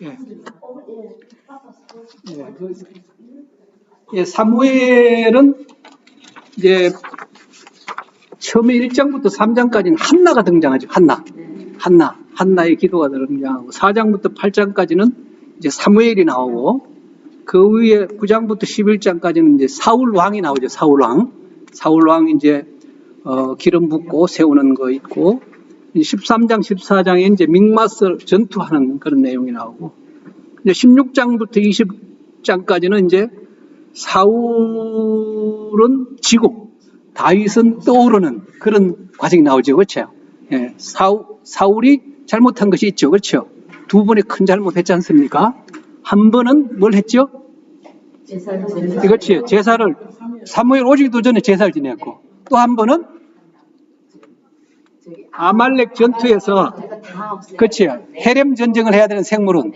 예. 예, 사무엘은 이제 처음에 1장부터 3장까지는 한나가 등장하죠. 한나의 기도가 등장하고 4장부터 8장까지는 이제 사무엘이 나오고 그 위에 9장부터 11장까지는 이제 사울 왕이 나오죠. 사울 왕 이제 기름 붓고 세우는 거 있고 13장 14장에 이제 믹마스 전투하는 그런 내용이 나오고 이제 16장부터 20장까지는 이제 사울은 지고 다윗은 떠오르는 그런 과정이 나오죠. 그렇죠? 예, 사울이 잘못한 것이 있죠. 그렇죠? 두 번의 큰 잘못했지 않습니까? 한 번은 뭘 했죠? 그렇지. 제사를 사무엘 오시기도 전에 제사를 지냈고 또 한 번은 아말렉 전투에서 그렇지. 헤렘 전쟁을 해야 되는 생물은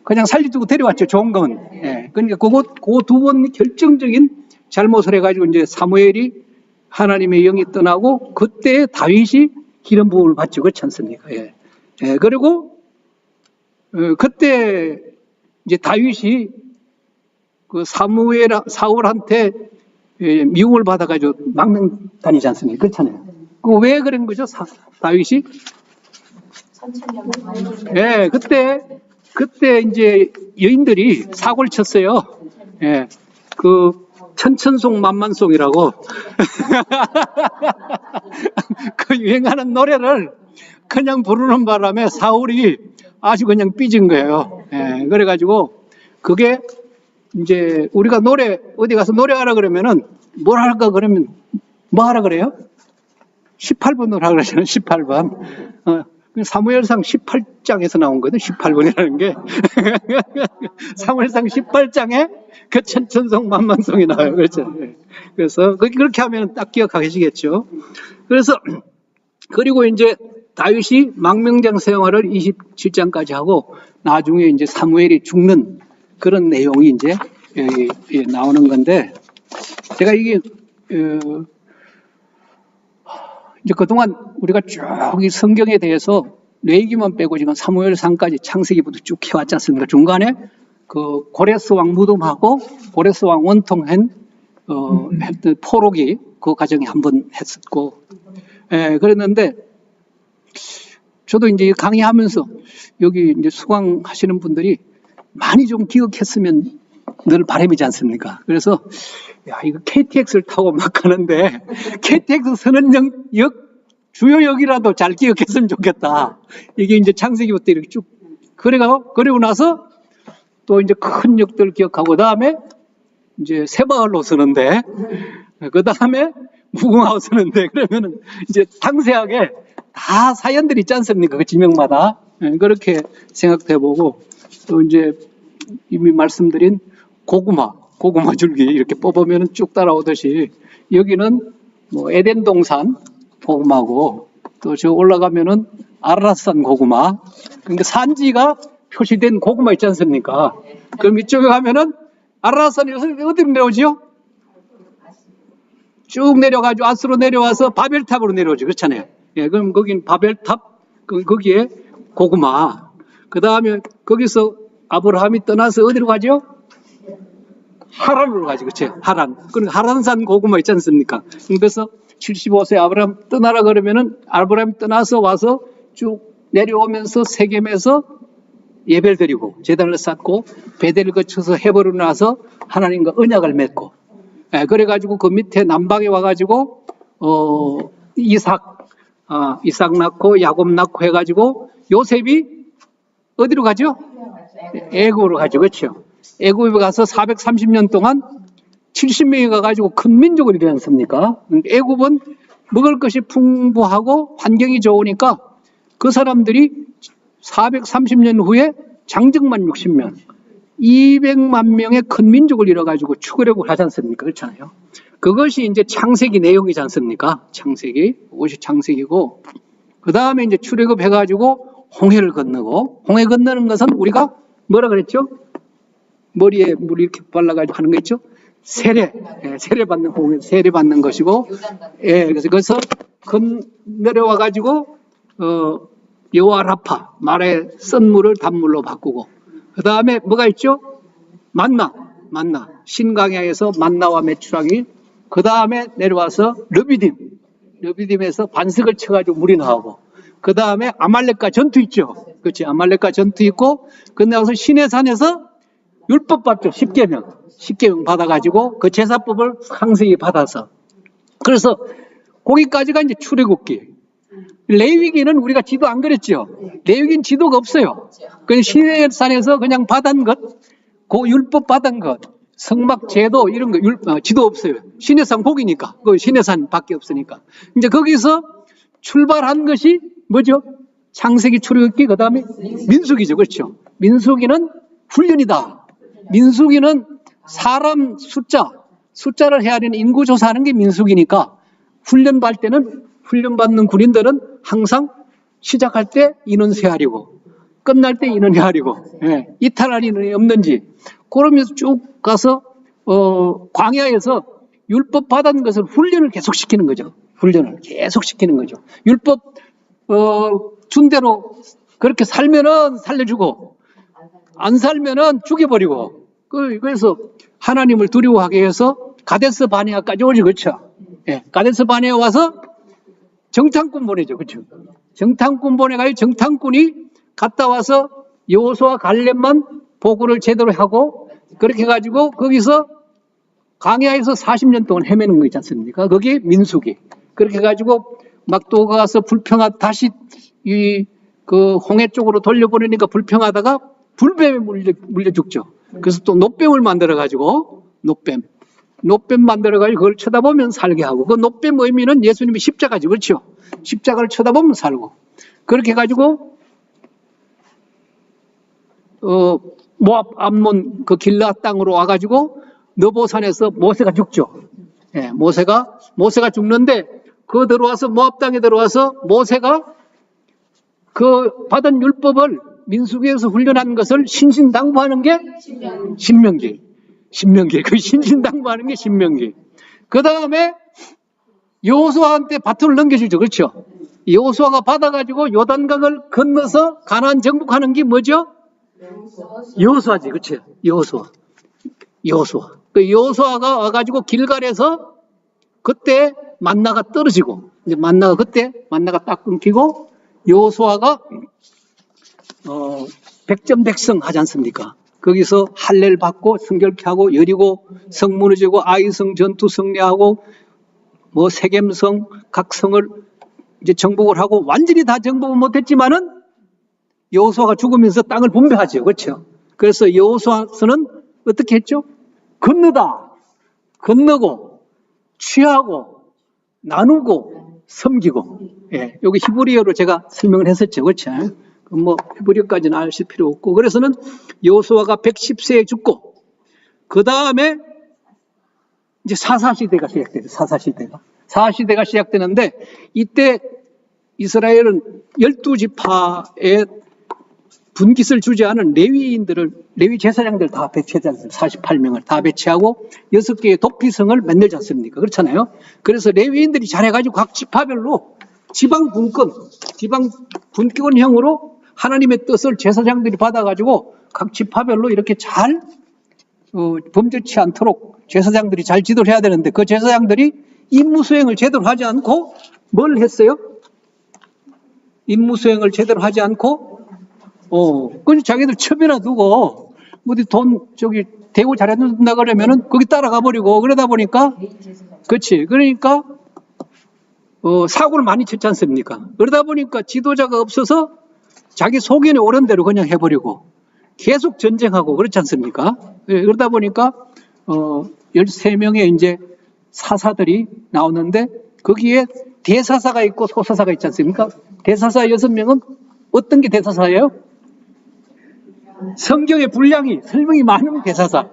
그냥 살려두고 데려왔죠. 좋은 건. 예. 그러니까 그 두 번 결정적인 잘못을 해가지고 이제 사무엘이 하나님의 영이 떠나고 그때 다윗이 기름 부음을 받죠. 그렇지 않습니까? 예. 예. 그리고 그때 이제 다윗이 그 사울한테 미움을 받아가지고 망명 다니지 않습니까? 그렇잖아요. 그 왜 그런 거죠? 다윗이? 예, 그때 이제 여인들이 사고를 쳤어요. 예, 그 천천송 만만송이라고 그 유행하는 노래를 그냥 부르는 바람에 사울이 아주 그냥 삐진 거예요. 예, 그래가지고 그게 이제 우리가 어디 가서 노래하라 그러면은 뭘 할까 그러면 뭐 하라 그래요? 18번으로 하라 그러잖아요. 18번. 사무엘상 18장에서 나온 거거든. 18번이라는 게. 사무엘상 18장에 그 천천송 만만송이 나와요. 그렇죠. 그래서 그렇게 하면 딱 기억하시겠죠. 그래서 그리고 이제 다윗이 망명장 생활을 27장까지 하고 나중에 이제 사무엘이 죽는 그런 내용이 이제 나오는 건데 제가 이게 이제 그동안 우리가 쭉 이 성경에 대해서 레위기만 빼고 지금 사무엘상까지 창세기부터 쭉 해왔지 않습니까? 중간에 그 고레스 왕 무덤하고 고레스 왕 원통한 포로기 그 과정에 한번 했었고, 예, 그랬는데 저도 이제 강의하면서 여기 이제 수강하시는 분들이 많이 좀 기억했으면 늘 바람이지 않습니까? 그래서 야 이거 KTX를 타고 막 가는데 KTX 선언역 주요역이라도 잘 기억했으면 좋겠다. 이게 이제 창세기부터 이렇게 쭉 그리고 나서 또 이제 큰 역들 기억하고 그다음에 이제 새마을로 서는데 그다음에 무궁화호 서는데 그러면은 이제 상세하게 다 사연들이 있지 않습니까? 그 지명마다 그렇게 생각해보고 또 이제 이미 말씀드린 고구마 줄기 이렇게 뽑으면 쭉 따라오듯이 여기는 뭐 에덴 동산 고구마고 또 저 올라가면은 아라산 고구마 그러니까 산지가 표시된 고구마 있지 않습니까? 그럼 이쪽에 가면은 아라산에서 어디로 내려오지요? 쭉 내려가지고 아스로 내려와서 바벨탑으로 내려오죠. 그렇잖아요. 예, 그럼 거긴 바벨탑 거기에 고구마 그 다음에 거기서 아브라함이 떠나서 어디로 가죠? 하란으로 가죠. 그렇죠? 하란. 그러니까 하란산 고구마 있지 않습니까? 그래서 75세 아브라함 떠나라 그러면은 아브라함 떠나서 와서 쭉 내려오면서 세겜에서 예배를 드리고 제단을 쌓고 베델을 거쳐서 헤브론에 나서 하나님과 언약을 맺고, 예, 그래가지고 그 밑에 남방에 와가지고 이삭 낳고 야곱 낳고 해가지고 요셉이 어디로 가죠? 애굽으로 가죠. 그렇죠? 애굽에 가서 430년 동안 70명이 가가지고 큰 민족을 이루지 않습니까? 애굽은 먹을 것이 풍부하고 환경이 좋으니까 그 사람들이 430년 후에 장정만 60명, 200만 명의 큰 민족을 이뤄가지고 추구력을 하지 않습니까? 그렇잖아요. 그것이 이제 창세기 내용이지 않습니까? 그것이 창세기고, 그 다음에 이제 출애굽 해가지고 홍해를 건너고, 홍해 건너는 것은 우리가 뭐라 그랬죠? 머리에 물 이렇게 발라가지고 하는 거 있죠? 세례 받는 것이고, 예, 그래서 거기서 내려와가지고 여호와 라파, 말의 쓴 물을 단물로 바꾸고, 그 다음에 뭐가 있죠? 만나. 신강야에서 만나와 메추라기. 그 다음에 내려와서 르비딤에서 반석을 쳐가지고 물이 나오고, 그 다음에 아말렉과 전투 있죠. 그렇지. 아말렉과 전투 있고, 끝나서 시내산에서 율법 받죠. 10계명 받아가지고 그 제사법을 상세히 받아서. 그래서 거기까지가 이제 출애굽기. 레위기는 우리가 지도 안 그랬죠. 레위기는 지도가 없어요. 그 시내산에서 그냥 받은 것, 그 율법 받은 것, 성막 제도 이런 거 지도 없어요. 시내산 복이니까. 그 시내산밖에 없으니까. 이제 거기서 출발한 것이 뭐죠? 창세기, 출애굽기, 그 다음에 민수기죠. 그렇죠. 민수기는 훈련이다. 민수기는 사람 숫자를 헤아리는 인구조사하는 게 민수기니까, 훈련 받을 때는 훈련받는 군인들은 항상 시작할 때 인원 세하리고 끝날 때 인원 헤아리고, 이탈할 인원이 없는지 그러면서 쭉 가서 광야에서 율법 받은 것을 훈련을 계속시키는 거죠. 율법 준 대로 그렇게 살면은 살려주고 안 살면은 죽여버리고, 그래서 하나님을 두려워하게 해서 가데스 바네아까지 오지. 그렇죠. 가데스 바네아 와서 정탐꾼 보내죠. 그렇죠. 정탐꾼 보내가지고 정탐꾼이 갔다 와서 여호수아 갈렙만 보고를 제대로 하고, 그렇게 해가지고 거기서 광야에서 40년 동안 헤매는 거 있지 않습니까? 그게 민수기. 그렇게 해가지고 막 또 가서 불평하다 다시 그 홍해 쪽으로 돌려보내니까 불평하다가 불뱀에 물려 죽죠. 그래서 또 노뱀을 만들어가지고 노뱀 만들어가지고 그걸 쳐다보면 살게 하고, 그 노뱀 의미는 예수님이 십자가죠. 그렇죠. 십자가를 쳐다보면 살고, 그렇게 해가지고 모압 암몬 그 길앗 땅으로 와가지고 너보산에서 모세가 죽죠. 모세가 죽는데, 그 들어와서 모압 땅에 들어와서 모세가 그 받은 율법을 민수기에서 훈련한 것을 신신당부하는 게 신명기. 그 신신당부하는 게 신명기. 그 다음에 여호수아한테 바톤을 넘겨주죠. 그렇죠. 여호수아가 받아가지고 요단강을 건너서 가나안 정복하는 게 뭐죠? 여호수아지. 그렇죠. 여호수아. 그 여호수아가 와가지고 길갈에서 그때 만나가 떨어지고, 이제 만나가 딱 끊기고, 여호수아가 백전백승 하지 않습니까? 거기서 할례를 받고 성결케 하고, 여리고 성 무너지고, 아이성 전투 승리하고, 뭐 세겜성 각 성을 이제 정복을 하고, 완전히 다 정복은 못했지만은 여호수아가 죽으면서 땅을 분배하죠. 그렇죠. 그래서 여호수아서는 어떻게 했죠? 건너고 취하고 나누고 섬기고. 여기 히브리어로 제가 설명을 했었죠. 그렇죠. 뭐 히브리어까지는 아실 필요 없고, 그래서는 여호수아가 110세에 죽고, 그 다음에 이제 사사시대가 시작돼요. 사사시대가 시작되는데, 이때 이스라엘은 12지파에 분깃을 주지 않은 레위 제사장들 다 배치하지 않습니까? 48명을 다 배치하고 6개의 도피성을 만들지 않습니까? 그렇잖아요. 그래서 레위인들이 잘해가지고 각 지파별로 지방 분권형으로 하나님의 뜻을 제사장들이 받아가지고 각 지파별로 이렇게 잘 범죄치 않도록 제사장들이 잘 지도를 해야 되는데, 그 제사장들이 임무 수행을 제대로 하지 않고 뭘 했어요? 임무 수행을 제대로 하지 않고 그냥 자기들 첩이나 두고 어디 대우 잘해준다 그러면은 거기 따라가 버리고, 그러다 보니까, 그렇지. 그러니까 사고를 많이 쳤지 않습니까? 그러다 보니까 지도자가 없어서 자기 소견에 오른 대로 그냥 해버리고 계속 전쟁하고 그렇지 않습니까? 그러다 보니까 13명의 이제 사사들이 나오는데, 거기에 대사사가 있고 소사사가 있지 않습니까? 대사사 6명은 어떤 게 대사사예요? 성경의 분량이 설명이 많으면 대사사,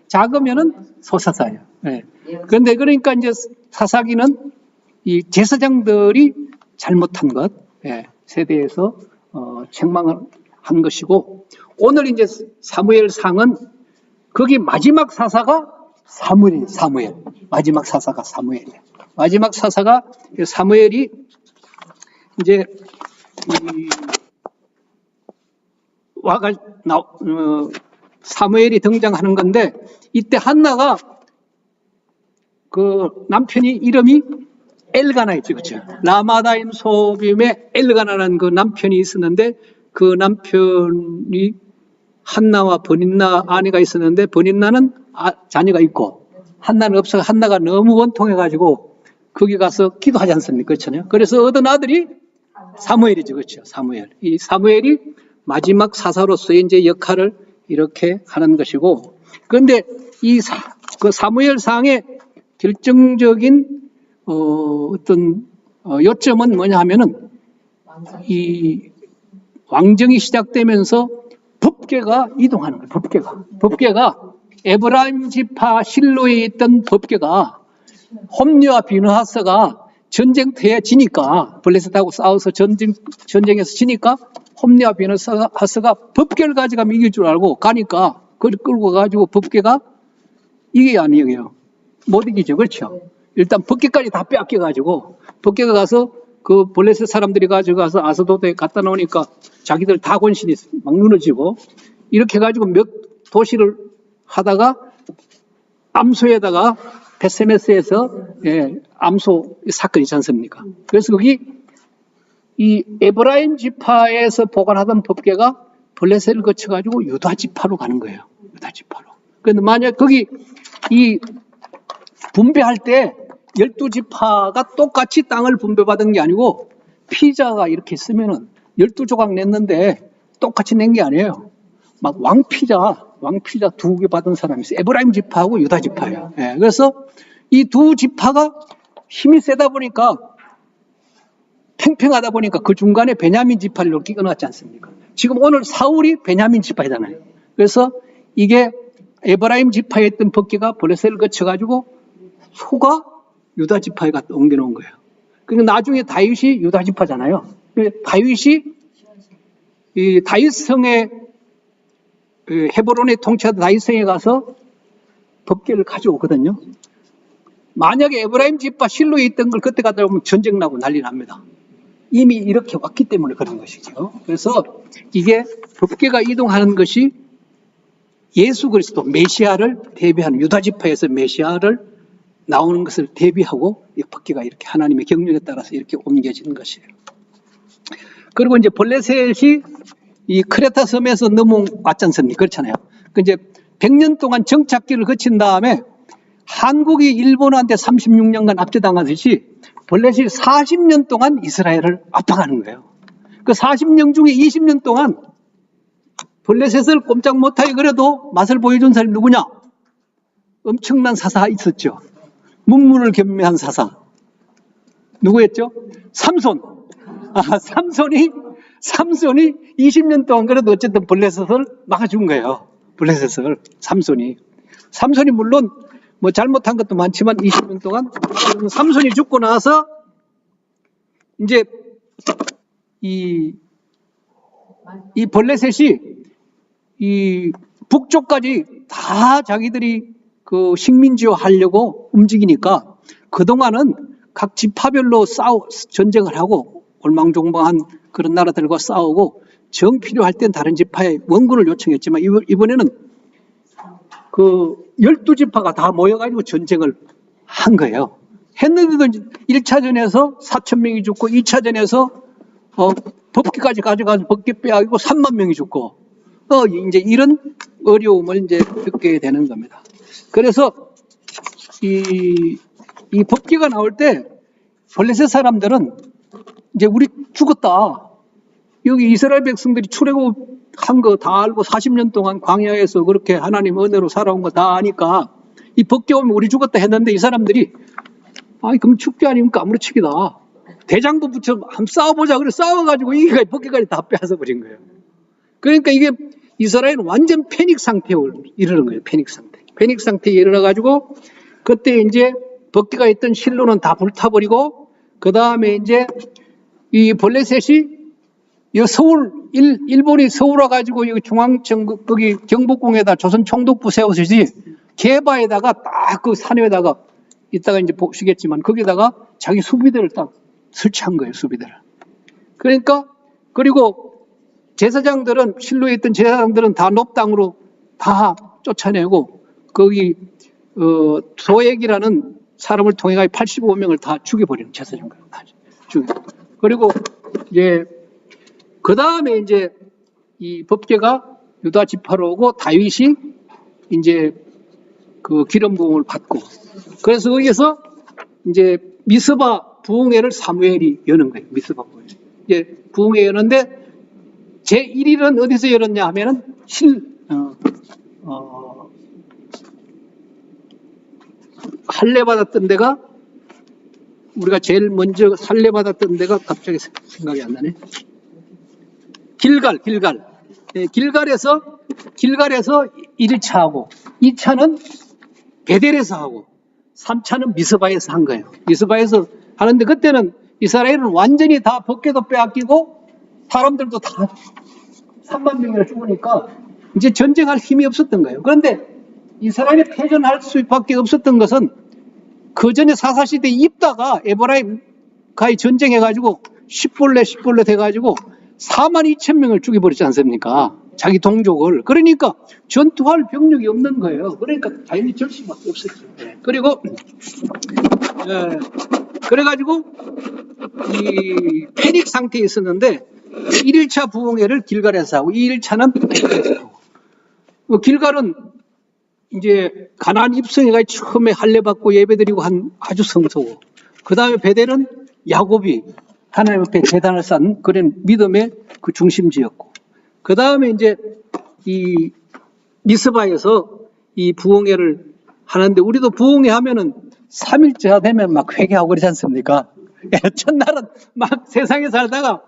작으면은 소사사예요. 그런데 그러니까 이제 사사기는 이 제사장들이 잘못한 것, 세대에서 책망을 한 것이고, 오늘 이제 사무엘상은 거기 마지막 사사가 사무엘. 마지막 사사가 사무엘이에요. 마지막 사사가 사무엘이 이제 이 사무엘이 등장하는 건데, 이때 한나가 그 남편이 이름이 엘가나였죠, 그렇죠? 라마다임 소빔에 엘가나라는 그 남편이 있었는데, 그 남편이 한나와 버닌나 아내가 있었는데, 버닌나는 자녀가 있고 한나는 없어서 한나가 너무 원통해가지고 거기 가서 기도하지 않습니까? 그렇잖아요. 그래서 얻은 아들이 사무엘이죠, 그렇죠? 사무엘. 이 사무엘이 마지막 사사로서의 이제 역할을 이렇게 하는 것이고, 그런데 그 사무엘상의 결정적인 어떤 요점은 뭐냐 하면은, 이 왕정이 시작되면서 법궤가 이동하는 거예요. 법궤가 에브라임 지파 실로에 있던 법궤가 홈리와 비느하스가 전쟁터에 지니까, 블레셋하고 싸워서 전쟁에서 지니까 홈리와 비느하스가 법궤를 가져가면 이길 줄 알고 가니까 그걸 끌고 가지고 법궤가 이게 아니에요. 못 이기죠. 그렇죠? 일단 법궤까지 다 빼앗겨가지고, 법궤가 가서 그 블레셋 사람들이 가져가서 아스도드에 갖다 놓으니까 자기들 다 권신이 막 무너지고, 이렇게 해가지고 몇 도시를 하다가 암소에다가 베세메스에서 암소 사건이 있지 않습니까? 그래서 거기 이 에브라임 지파에서 보관하던 법궤가 블레셋을 거쳐가지고 유다 지파로 가는 거예요. 유다 지파로. 그런데 만약 거기 이 분배할 때 12지파가 똑같이 땅을 분배받은 게 아니고, 피자가 이렇게 있으면은 12조각 냈는데 똑같이 낸 게 아니에요. 막 왕피자 2개 받은 사람이 있어요. 에브라임 지파하고 유다 지파예요. 그래서 이 두 지파가 힘이 세다 보니까, 팽팽하다 보니까 그 중간에 베냐민 지파를 이렇게 끊어놨지 않습니까? 지금 오늘 사울이 베냐민 지파이잖아요. 그래서 이게 에브라임 지파에 있던 법궤가 블레셋을 거쳐가지고 소가 유다 지파에 갖다 옮겨놓은 거예요. 그러니까 나중에 다윗이 유다 지파잖아요. 다윗이 이 다윗성에, 헤브론에 통치하던 다윗성에 가서 법궤를 가져오거든요. 만약에 에브라임 지파 실로에 있던 걸 그때 가다 보면 전쟁 나고 난리 납니다. 이미 이렇게 왔기 때문에 그런 것이죠. 그래서 이게 법궤가 이동하는 것이 예수 그리스도 메시아를 대비하는, 유다 지파에서 메시아를 나오는 것을 대비하고 이 법궤가 이렇게 하나님의 경륜에 따라서 이렇게 옮겨지는 것이에요. 그리고 이제 블레셋이 이 크레타 섬에서 넘어왔지 않습니까? 그렇잖아요. 그 이제 100년 동안 정착기를 거친 다음에 한국이 일본한테 36년간 압제당하듯이 블레셋이 40년 동안 이스라엘을 압박하는 거예요. 그 40년 중에 20년 동안 블레셋을 꼼짝 못하게 그래도 맛을 보여준 사람이 누구냐? 엄청난 사사가 있었죠. 문무를 겸매한 사사. 누구였죠? 삼손. 삼손이 20년 동안 그래도 어쨌든 블레셋을 막아준 거예요. 블레셋을. 삼손이 물론 뭐 잘못한 것도 많지만 20년 동안. 삼손이 죽고 나서 이제 이 블레셋이 이 북쪽까지 다 자기들이 그 식민지화 하려고 움직이니까, 그동안은 각 지파별로 전쟁을 하고 올망종방한 그런 나라들과 싸우고, 정 필요할 땐 다른 지파에 원군을 요청했지만, 이번에는 그 12지파가 다 모여가지고 전쟁을 한 거예요. 했는데도 1차전에서 4,000명이 죽고, 2차전에서 법궤까지 가져가서 법궤 빼앗기고 3만 명이 죽고, 이제 이런 어려움을 이제 겪게 되는 겁니다. 그래서 이 법궤가 나올 때 블레셋 사람들은 이제 우리 죽었다. 여기 이스라엘 백성들이 출애굽한 거 다 알고 40년 동안 광야에서 그렇게 하나님 은혜로 살아온 거 다 아니까 이 법궤 오면 우리 죽었다 했는데, 이 사람들이 그럼 축제 아닙니까? 아무렇지기다. 대장부 붙여 한번 싸워보자. 그래 싸워가지고 이게 법궤까지 다 빼앗아 버린 거예요. 그러니까 이게 이스라엘은 완전 패닉 상태에 이르는 거예요. 패닉 상태에 이르러가지고, 그때 이제 법궤가 있던 실로는 다 불타버리고, 그 다음에 이제 이 블레셋이 일본이 서울 와가지고 여기 중앙정부, 거기 경복궁에다 조선 총독부 세우듯이 개바에다가 딱 그 산에다가 이따가 이제 보시겠지만 거기다가 자기 수비대를 딱 설치한 거예요, 수비대를. 그러니까 그리고 제사장들은, 실로에 있던 제사장들은 다 놋땅으로 다 쫓아내고, 거기, 소액이라는 사람을 통해 85명을 다 죽여버리는, 제사장들 다 죽여. 그리고 이제, 그 다음에 이제 이 법궤가 유다 지파로 오고 다윗이 이제 그 기름 부음을 받고, 그래서 거기서 이제 미스바 부흥회를 사무엘이 여는 거예요. 미스바 부흥회. 이제 부흥회 여는데 제1일은 어디서 열었냐 하면은 할례 받았던 데가, 우리가 제일 먼저 할례 받았던 데가 갑자기 생각이 안 나네. 길갈. 예, 길갈에서 1차 하고, 2차는 베델에서 하고, 3차는 미스바에서 한 거예요. 미스바에서 하는데, 그때는 이스라엘은 완전히 다 법궤도 빼앗기고 사람들도 다 3만 명이나 죽으니까 이제 전쟁할 힘이 없었던 거예요. 그런데 이스라엘이 패전할 수밖에 없었던 것은 그 전에 사사시대에 입다가 에브라임과의 전쟁해가지고 10벌레 돼가지고 4만 2천 명을 죽여버렸지 않습니까? 자기 동족을. 그러니까 전투할 병력이 없는 거예요. 그러니까 당연히 절 수밖에 없었죠. 그리고 그래가지고 이 패닉 상태에 있었는데 1일차 부흥회를 길갈에서 하고 2일차는 베델에서 하고, 길갈은 이제 가나안 입성회가 처음에 할례 받고 예배드리고 한 아주 성소고, 그 다음에 베델은 야곱이 하나님 앞에 제단을 쌓은 그런 믿음의 그 중심지였고, 그 다음에 이제 이 미스바에서 이 부흥회를 하는데, 우리도 부흥회 하면은 3일째가 되면 막 회개하고 그러지 않습니까? 첫날은 막 세상에 살다가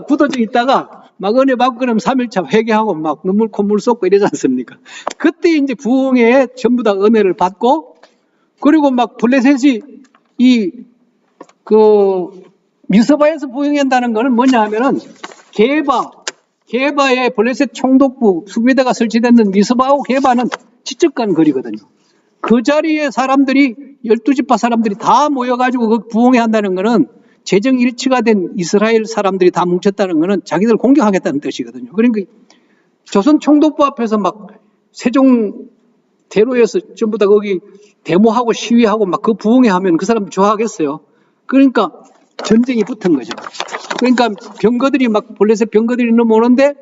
굳어져 있다가 막 은혜 받고 그러면 3일차 회개하고 막 눈물 콧물 쏟고 이러지 않습니까? 그때 이제 부흥회에 전부 다 은혜를 받고, 그리고 막 블레셋이 미스바에서 부흥한다는 거는 뭐냐 하면은 게바에 블레셋 총독부 수비대가 설치됐는 미스바하고 게바는 지적간 거리거든요. 그 자리에 사람들이 12지파 사람들이 다 모여가지고 그 부흥회 한다는 거는 재정 일치가 된 이스라엘 사람들이 다 뭉쳤다는 거는 자기들 공격하겠다는 뜻이거든요. 그러니까 조선 총독부 앞에서 막 세종대로에서 전부 다 거기 데모하고 시위하고 막 그 부흥회 하면 그 사람들 좋아하겠어요. 그러니까 전쟁이 붙은 거죠. 그러니까 병거들이 막 블레셋 병거들이 넘어오는데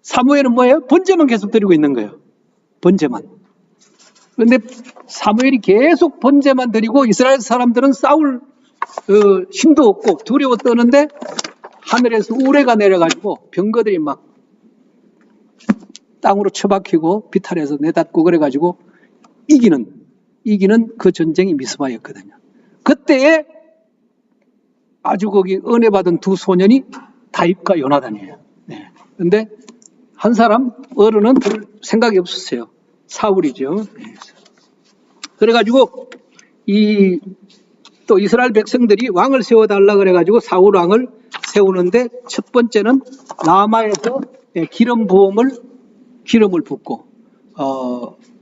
사무엘은 뭐예요? 번제만 계속 드리고 있는 거예요. 번제만. 그런데 사무엘이 계속 번제만 드리고 이스라엘 사람들은 싸울 힘도 없고 두려워 떠는데 하늘에서 우레가 내려가지고 병거들이 막 땅으로 처박히고 비탈에서 내닫고 그래가지고 이기는 그 전쟁이 미스바였거든요. 그때에 아주 거기 은혜 받은 두 소년이 다윗과 요나단이에요. 네. 근데 한 사람 어른은 별 생각이 없었어요. 사울이죠. 네. 그래가지고 또 이스라엘 백성들이 왕을 세워달라 그래가지고 사울 왕을 세우는데, 첫 번째는 라마에서 기름을 붓고,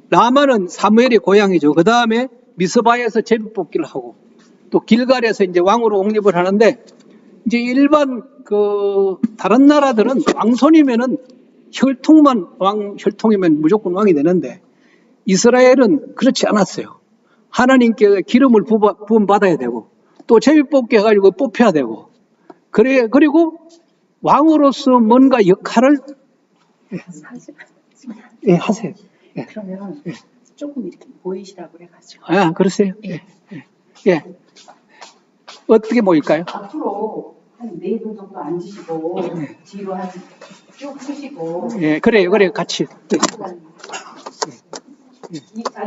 라마는 사무엘의 고향이죠. 그 다음에 미스바에서 제비뽑기를 하고, 또 길갈에서 이제 왕으로 옹립을 하는데, 이제 일반 다른 나라들은 왕손이면은 혈통이면 무조건 왕이 되는데, 이스라엘은 그렇지 않았어요. 하나님께 기름을 부음 받아야 되고, 또 제비뽑기 해가지고 뽑혀야 되고, 그리고 왕으로서 뭔가 역할을 하세요. 그러면 조금 이렇게 보이시라고 해가지고. 그러세요. 예. 어떻게 모일까요? 앞으로 한 4분 정도 앉으시고 뒤로 한 쭉 쓰시고. 그래요. 같이.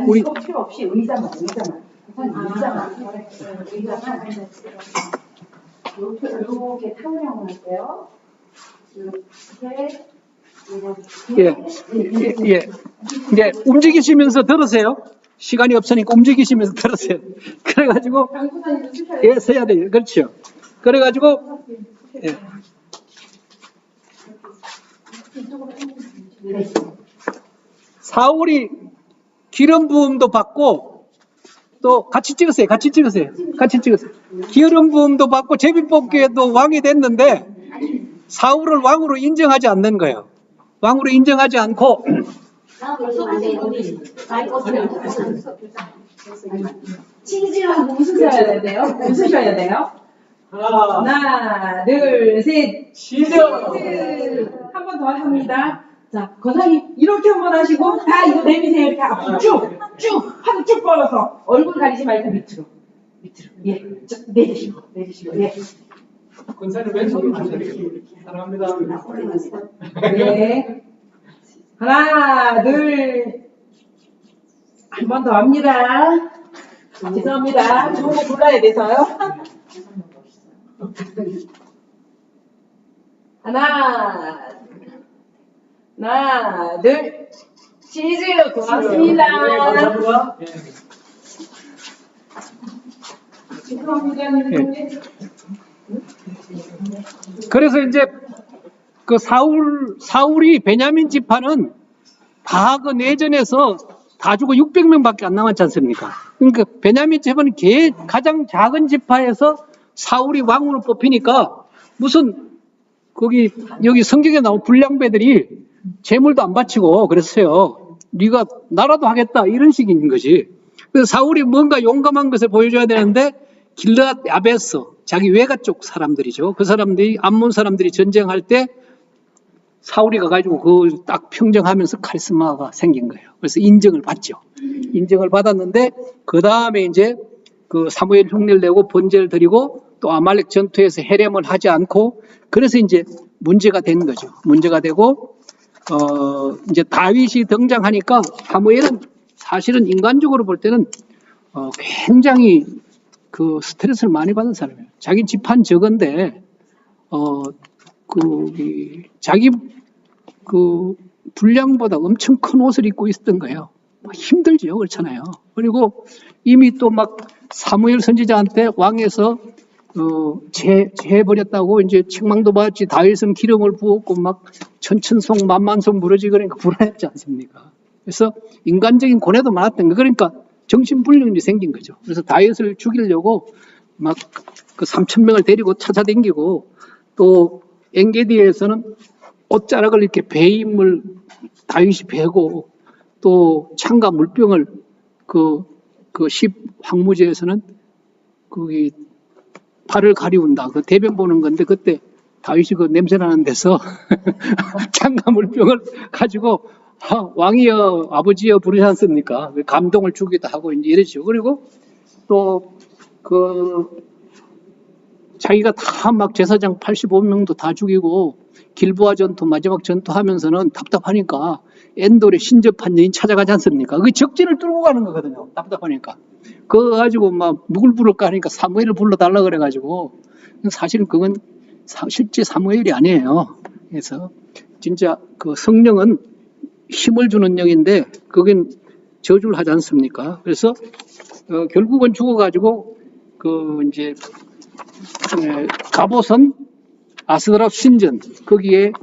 우리 필요 없이 의자만. 이렇게 타원형을 할게요. 이렇게. 이제 움직이시면서 들으세요. 시간이 없으니까 움직이시면서 들으세요. 그래가지고 서야 돼요. 그렇죠. 그래가지고 사울이 기름 부음도 받고, 또 같이 찍으세요. 기름 부음도 받고 제비뽑기에도 왕이 됐는데, 사울을 왕으로 인정하지 않는 거예요. 왕으로 인정하지 않고 치즈하고 웃으셔야 돼요. 웃으셔야 돼요. 하나, 둘, 셋. 치즈. 한 번 더 합니다. 자, 거사님 이렇게 한 번 하시고 다 이거 내미세요. 이렇게 앞으로 쭉 팔을 쭉 뻗어서 얼굴 가리지 말고 밑으로. 예, 내리시고. 예. 권사님 왼손을 주세요. 사랑합니다. 네. 하나, 둘. 한 번 더 합니다. 죄송합니다. 좋은 거 골라야 돼서요. 하나, 둘. 치즈 고맙습니다. 감사합니다. 죄송합니다. 그래서 이제 그 사울이 베냐민 지파는 다 그 내전에서 다 죽어 600명밖에 안 남았지 않습니까? 그러니까 베냐민 지파는 가장 작은 지파에서 사울이 왕으로 뽑히니까 무슨 여기 성경에 나온 불량배들이 재물도 안 바치고 그랬어요. 네가 나라도 하겠다 이런 식인 거지. 그래서 사울이 뭔가 용감한 것을 보여줘야 되는데 길르앗 야베스 자기 외가 쪽 사람들이죠. 그 사람들이 암몬 사람들이 전쟁할 때 사울이 가가지고 그걸 딱 평정하면서 카리스마가 생긴 거예요. 그래서 인정을 받죠. 인정을 받았는데 그 다음에 이제 그 사무엘 흉내를 내고 번제를 드리고 또 아말렉 전투에서 해렘을 하지 않고 그래서 이제 문제가 된 거죠. 문제가 되고 이제 다윗이 등장하니까 사무엘은 사실은 인간적으로 볼 때는 굉장히 그 스트레스를 많이 받은 사람이에요. 자기 집한 적은데 자기 그 분량보다 엄청 큰 옷을 입고 있었던 거예요. 힘들죠, 그렇잖아요. 그리고 이미 또 막 사무엘 선지자한테 왕에서 제해버렸다고 이제 책망도 받았지. 다윗은 기름을 부었고 막 천천송 만만송 무너지 그러니까 불안했지 않습니까? 그래서 인간적인 고뇌도 많았던 거. 그러니까 정신불량이 생긴 거죠. 그래서 다윗을 죽이려고 막 그 3,000명을 데리고 찾아다니고 또 엔게디에서는 옷자락을 이렇게 배임을 다윗이 베고 또 창과 물병을 그 10 황무제에서는 거기 발을 가리운다. 그 대변 보는 건데 그때 다윗이 그 냄새나는 데서 창과 물병을 가지고 왕이여 아버지여 부르지 않습니까? 감동을 주기도 하고 이제 이러죠. 그리고 또 자기가 다 막 제사장 85명도 다 죽이고 길보아 전투 마지막 전투 하면서는 답답하니까 엔돌에 신접한 여인 찾아가지 않습니까? 그 적진을 뚫고 가는 거거든요. 답답하니까. 그거 가지고 막 누굴 부를까 하니까 사무엘을 불러달라 그래가지고 사실은 그건 실제 사무엘이 아니에요. 그래서 진짜 그 성령은 힘을 주는 영인데 그건 저주를 하지 않습니까? 그래서 결국은 죽어가지고 이제 갑옷은 아스드라 신전 거기에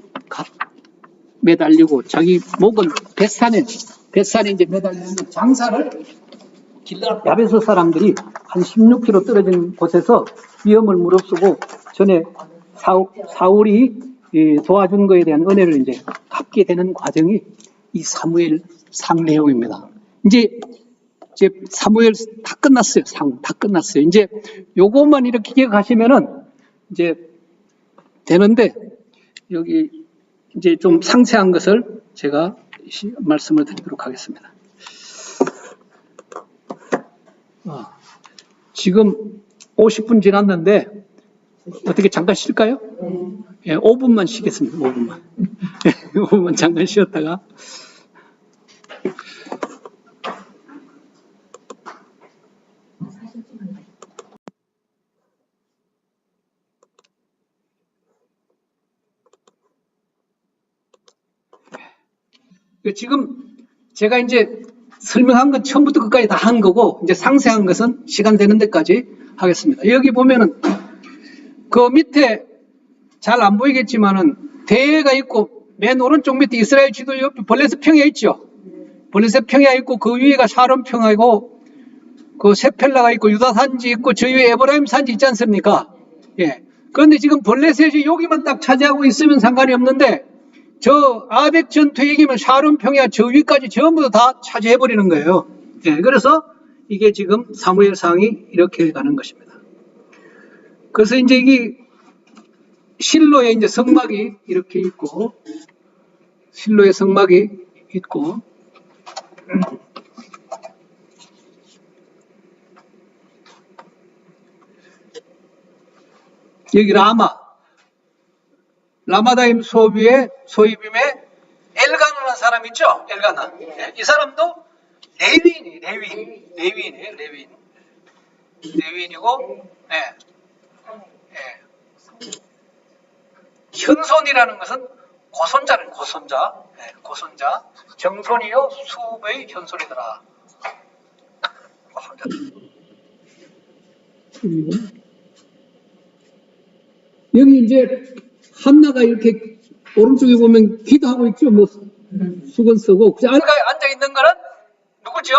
매달리고 자기 목은 벳산에 이제 매달리는 장사를 길르앗 야베스 사람들이 한 16km 떨어진 곳에서 위험을 무릅쓰고 전에 사울이 도와준 거에 대한 은혜를 이제 갚게 되는 과정이 이 사무엘 상 내용입니다. 이제 사무엘 다 끝났어요. 상 다 끝났어요. 이제 요것만 이렇게 기억하시면은 이제 되는데 여기 이제 좀 상세한 것을 제가 말씀을 드리도록 하겠습니다. 지금 50분 지났는데 어떻게 잠깐 쉴까요? 예, 5분만 쉬겠습니다. 5분만. 5분만 잠깐 쉬었다가 지금 제가 이제 설명한 건 처음부터 끝까지 다 한 거고 이제 상세한 것은 시간 되는 데까지 하겠습니다. 여기 보면은 그 밑에 잘 안 보이겠지만은 대해가 있고 맨 오른쪽 밑에 이스라엘 지도 옆에 블레셋 평야 있죠. 블레셋 평야 있고 그 위에가 샤론 평야이고 그 세펠라가 있고 유다 산지 있고 저 위에 에브라임 산지 있지 않습니까? 예. 그런데 지금 블레셋이 여기만 딱 차지하고 있으면 상관이 없는데 저 아벡 전투에 이기면 샤론 평야 저 위까지 전부 다 차지해버리는 거예요. 예, 그래서 이게 지금 사무엘상이 이렇게 가는 것입니다. 그래서 이제 이게 실로에 이제 성막이 이렇게 있고, 실로에 성막이 있고, 여기 라마다임 소비의 소이빔의 엘가나라는 사람 있죠? 엘가나. 예, 이 사람도 레위인이에요. 레위인이고, 현손이라는 것은 고손자는 고손자. 정손이요 수의 현손이더라. 고손자. 여기 이제 한나가 이렇게 오른쪽에 보면 기도하고 있죠. 뭐 수건 쓰고 앉아 있는 거는 누구죠?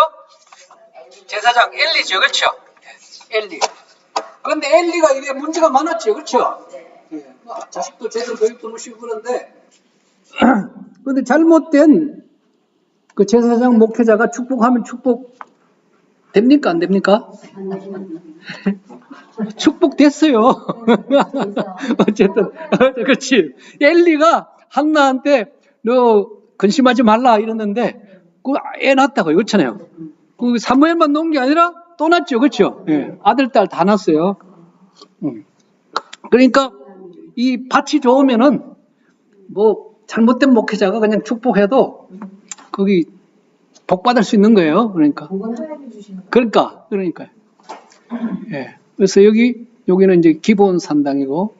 제사장 엘리죠, 그렇죠? 엘리. 그런데 엘리가 이게 문제가 많았죠, 그렇죠? 예. 자식도 제대로 교육도 못 시키고 그런데, 그런데 잘못된 그 제사장 목회자가 축복하면 축복 됩니까, 안 됩니까? 축복됐어요. 어쨌든 그렇지. 엘리가 한나한테 너 근심하지 말라 이랬는데 그 애 낳았다고 그렇잖아요. 그 사무엘만 놓은 게 아니라 또 낳았죠, 그렇죠? 예. 아들 딸 다 낳았어요. 그러니까 이 밭이 좋으면은 뭐 잘못된 목회자가 그냥 축복해도 거기 복 받을 수 있는 거예요. 그러니까. 예. 그래서 여기는 이제 기본 산당이고,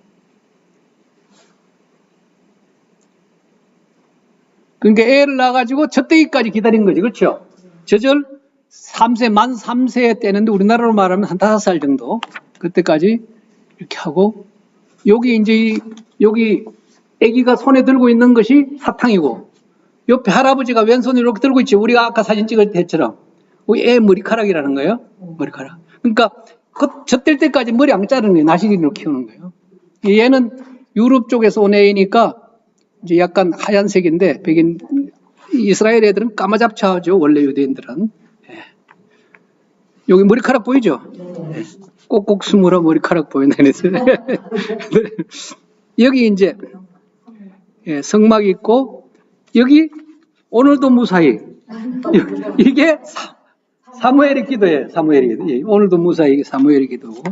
그러니까 애를 낳아가지고 젖대기까지 기다린 거지, 그렇죠? 저절 3세, 만 3세에 떼는데 우리나라로 말하면 한 5살 정도. 그때까지 이렇게 하고, 여기 아기가 손에 들고 있는 것이 사탕이고, 옆에 할아버지가 왼손으로 이렇게 들고 있지. 우리가 아까 사진 찍을 때처럼. 우리 애 머리카락이라는 거예요. 머리카락. 그러니까 젖될 때까지 머리 안 자르는 거예요. 나시린으로 키우는 거예요. 얘는 유럽 쪽에서 온 애이니까 이제 약간 하얀색인데 백인 이스라엘 애들은 까마잡차하죠. 원래 유대인들은. 예. 여기 머리카락 보이죠? 예. 꼭꼭 숨으라 머리카락 보이네. 여기 이제 성막이 있고, 여기 오늘도 무사히 이게 사무엘의 기도예요. 사무엘의 기도. 오늘도 무사히 사무엘의 기도고.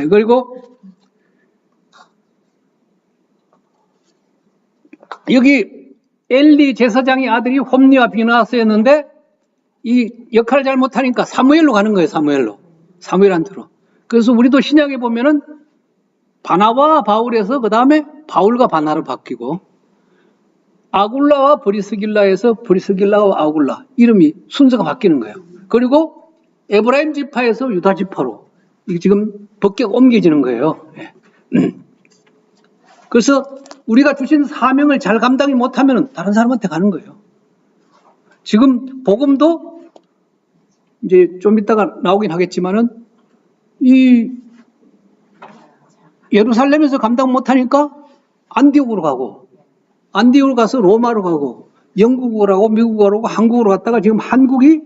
그리고 여기 엘리 제사장의 아들이 홈리와 비나하스였는데 이 역할을 잘 못하니까 사무엘로 가는 거예요. 사무엘한테로. 그래서 우리도 신약에 보면은 바나바와 바울에서 그 다음에 바울과 바나로 바뀌고, 아굴라와 브리스길라에서 브리스길라와 아굴라 이름이 순서가 바뀌는 거예요. 그리고 에브라임 지파에서 유다 지파로 이게 지금 법계가 옮겨지는 거예요. 그래서 우리가 주신 사명을 잘 감당이 못하면 다른 사람한테 가는 거예요. 지금 복음도 이제 좀 이따가 나오긴 하겠지만은 이 예루살렘에서 감당 못하니까 안디옥으로 가고, 안디옥으로 가서 로마로 가고, 영국으로 가고, 미국으로 가고, 한국으로 갔다가 지금 한국이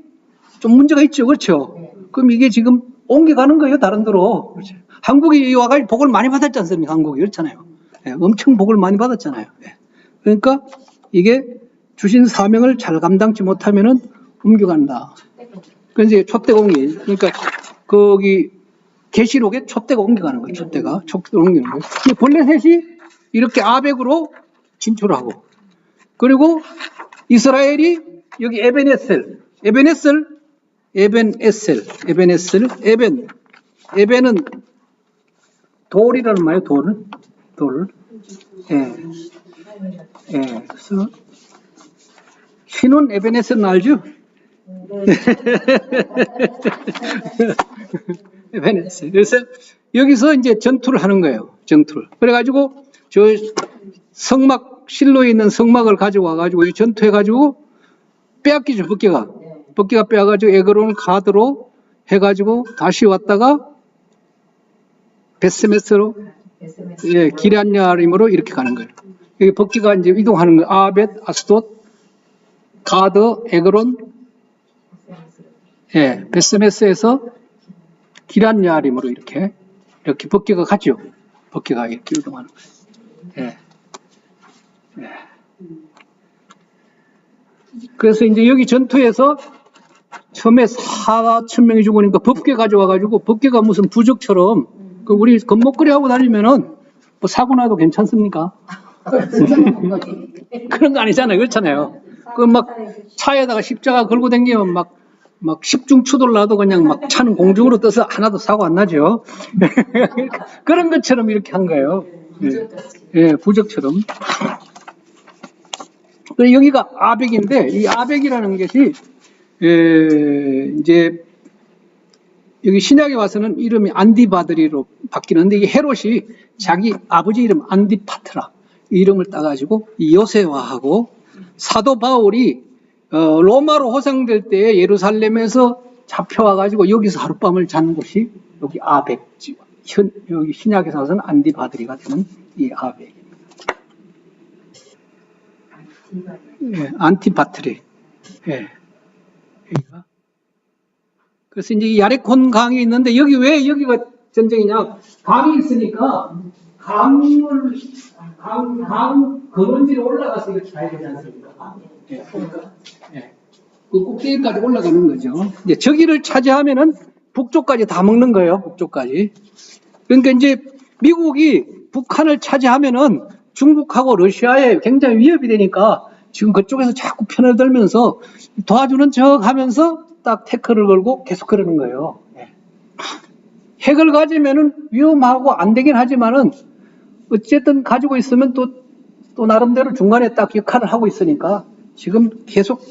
좀 문제가 있죠. 그렇죠? 그럼 이게 지금 옮겨가는 거예요. 다른 데로. 그렇죠? 한국이 와가지고 복을 많이 받았지 않습니까? 한국이. 그렇잖아요. 엄청 복을 많이 받았잖아요. 그러니까 이게 주신 사명을 잘 감당치 못하면은 옮겨간다. 그래서 이제 촛대공이, 그러니까 거기 계시록에 촛대가 옮겨가는 거예요. 촛대가 옮기는 거예요. 블레셋이 이렇게 아벡으로 진출하고, 그리고 이스라엘이 여기 에벤은 돌이라는 말이에요. 돌. 그래서 신혼 에벤에셀은 알죠? 에벤에셀. 그래서 여기서 이제 전투를 하는 거예요. 전투를. 그래가지고 저 성막, 실로에 있는 성막을 가지고 와가지고 이 전투해가지고 빼앗기죠. 법계가 빼앗가지고 에그론 가드로 해가지고 다시 왔다가 베스메스로 예, 기란야림으로 이렇게 가는 거예요. 여기 법계가 이제 이동하는 거예요. 아벳, 아스돗, 가드, 에그론, 예, 베스메스에서 기란야림으로 이렇게 법계가 가죠. 법계가 이렇게 이동하는 거예요. 예. 예. 그래서 이제 여기 전투에서 처음에 4,000명이 죽으니까 법계 가져와가지고 법계가 무슨 부적처럼 그 우리 건목걸이 하고 다니면은 뭐 사고 나도 괜찮습니까? 그런 거 아니잖아요. 그렇잖아요. 그 막 차에다가 십자가 걸고 다니면 막 십중추돌 나도 그냥 막 차는 공중으로 떠서 하나도 사고 안 나죠. 그런 것처럼 이렇게 한 거예요. 예, 예, 부적처럼. 여기가 아벡인데 이 아벡이라는 것이 이제 여기 신약에 와서는 이름이 안디바드리로 바뀌는데 이 헤롯이 자기 아버지 이름 안디파트라 이 이름을 따가지고 이 요새화하고 사도 바울이 로마로 호송될 때 예루살렘에서 잡혀와가지고 여기서 하룻밤을 잔 곳이 여기 아벡 여기 신약에서 와서는 안디바드리가 되는 이 아벡입니다. 예, 안티파트리. 예. 여기가. 그래서 이제 이 야레콘 강이 있는데 여기 왜 여기가 전쟁이냐? 강이 있으니까 강 근원지로 올라가서 이렇게 가야 되지 않습니까? 예. 예. 그 꼭대기까지 올라가는 거죠. 이제 저기를 차지하면은 북쪽까지 다 먹는 거예요. 북쪽까지. 그러니까 이제 미국이 북한을 차지하면은 중국하고 러시아에 굉장히 위협이 되니까 지금 그쪽에서 자꾸 편을 들면서 도와주는 척 하면서 딱 태클을 걸고 계속 그러는 거예요. 네. 핵을 가지면은 위험하고 안 되긴 하지만은 어쨌든 가지고 있으면 또 나름대로 중간에 딱 역할을 하고 있으니까 지금 계속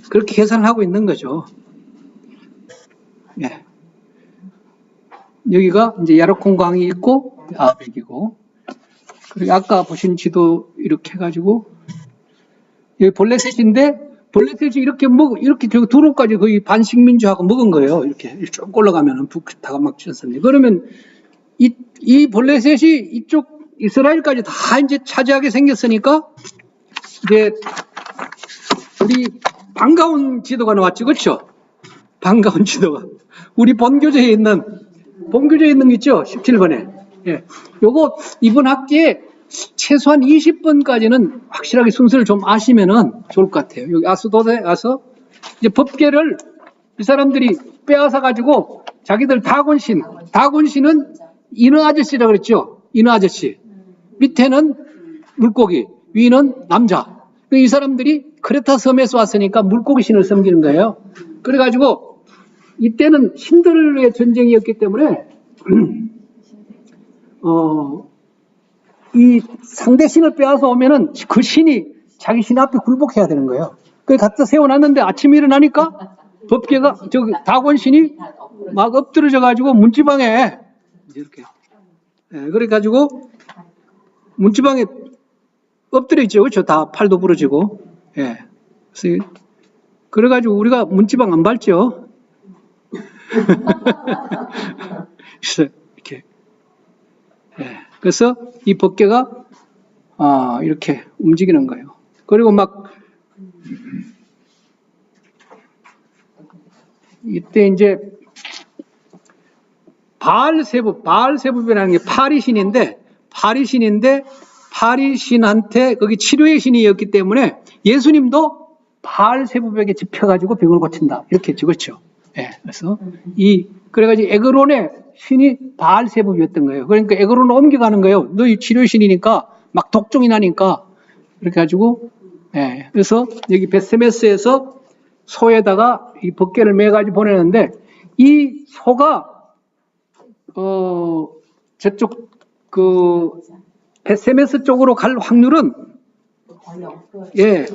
그렇게 계산을 하고 있는 거죠. 네. 여기가 이제 야르콘 강이 있고 아벡이고 그리고 아까 보신 지도 이렇게 해가지고 여기 볼레셋인데 볼레셋이 이렇게 이렇게 저기 두로까지 거의 반식민주하고 먹은 거예요. 이렇게 쭉 올라가면은 북다가 막 쳤습니다. 그러면 이 볼레셋이 이쪽 이스라엘까지 다 이제 차지하게 생겼으니까 이제 우리 반가운 지도가 나왔죠, 그렇죠? 반가운 지도가 우리 본교재에 있는 거 있죠? 17번에. 예. 요거 이번 학기에 최소한 20번까지는 확실하게 순서를 좀 아시면은 좋을 것 같아요. 여기 아스돗에 가서 이제 법계를 이 사람들이 빼앗아 가지고 자기들 다곤신은 인어 아저씨라 그랬죠. 인어 아저씨. 밑에는 물고기, 위는 남자. 이 사람들이 크레타 섬에서 왔으니까 물고기 신을 섬기는 거예요. 그래가지고 이때는 신들의 전쟁이었기 때문에 이 상대 신을 빼앗아 오면은 그 신이 자기 신 앞에 굴복해야 되는 거예요. 그걸 갖다 세워놨는데 아침에 일어나니까 법계가 다곤 신이 막 엎드려져 가지고 문지방에 이렇게 그래가지고 문지방에 엎드려 있죠, 그렇죠? 다 팔도 부러지고 예. 그래가지고 우리가 문지방 안 밟죠. 이렇게. 예. 그래서 이 법계가 이렇게 움직이는 거예요. 그리고 막 이때 이제 바알세부이라는 게 파리신인데 파리신한테 거기 치료의 신이었기 때문에 예수님도 바알세부에게 집혀가지고 병을 고친다 이렇게 했죠, 그렇죠? 예. 그래서 그래가지고 에그론의 신이 바알세부였던 거예요. 그러니까 에그론을 옮겨가는 거예요. 너희 치료신이니까 막 독종이 나니까 그렇게 가지고 예. 그래서 여기 베스메스에서 소에다가 이 법계를 매가지고 보내는데 이 소가 저쪽 베스메스 쪽으로 갈 확률은 예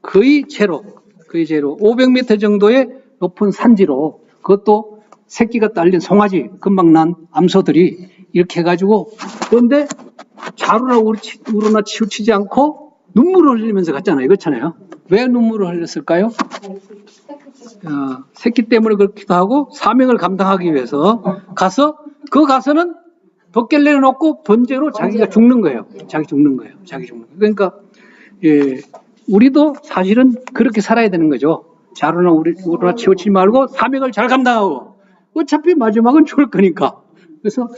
거의 제로 500m 정도의 높은 산지로 그것도 새끼가 딸린 송아지 금방 난 암소들이 이렇게 해가지고 그런데 자루나 우르나 치우치지 않고 눈물을 흘리면서 갔잖아요. 그렇잖아요. 왜 눈물을 흘렸을까요? 새끼 때문에 그렇기도 하고 사명을 감당하기 위해서 가서 그 가서는 덮개를 내려놓고 번제로 자기가 죽는 거예요. 자기 죽는 거예요. 자기 죽는 거예요. 그러니까 예, 우리도 사실은 그렇게 살아야 되는 거죠. 자루나 우리나 치우치지 말고 사명을 잘 감당하고 어차피 마지막은 죽을 거니까. 그래서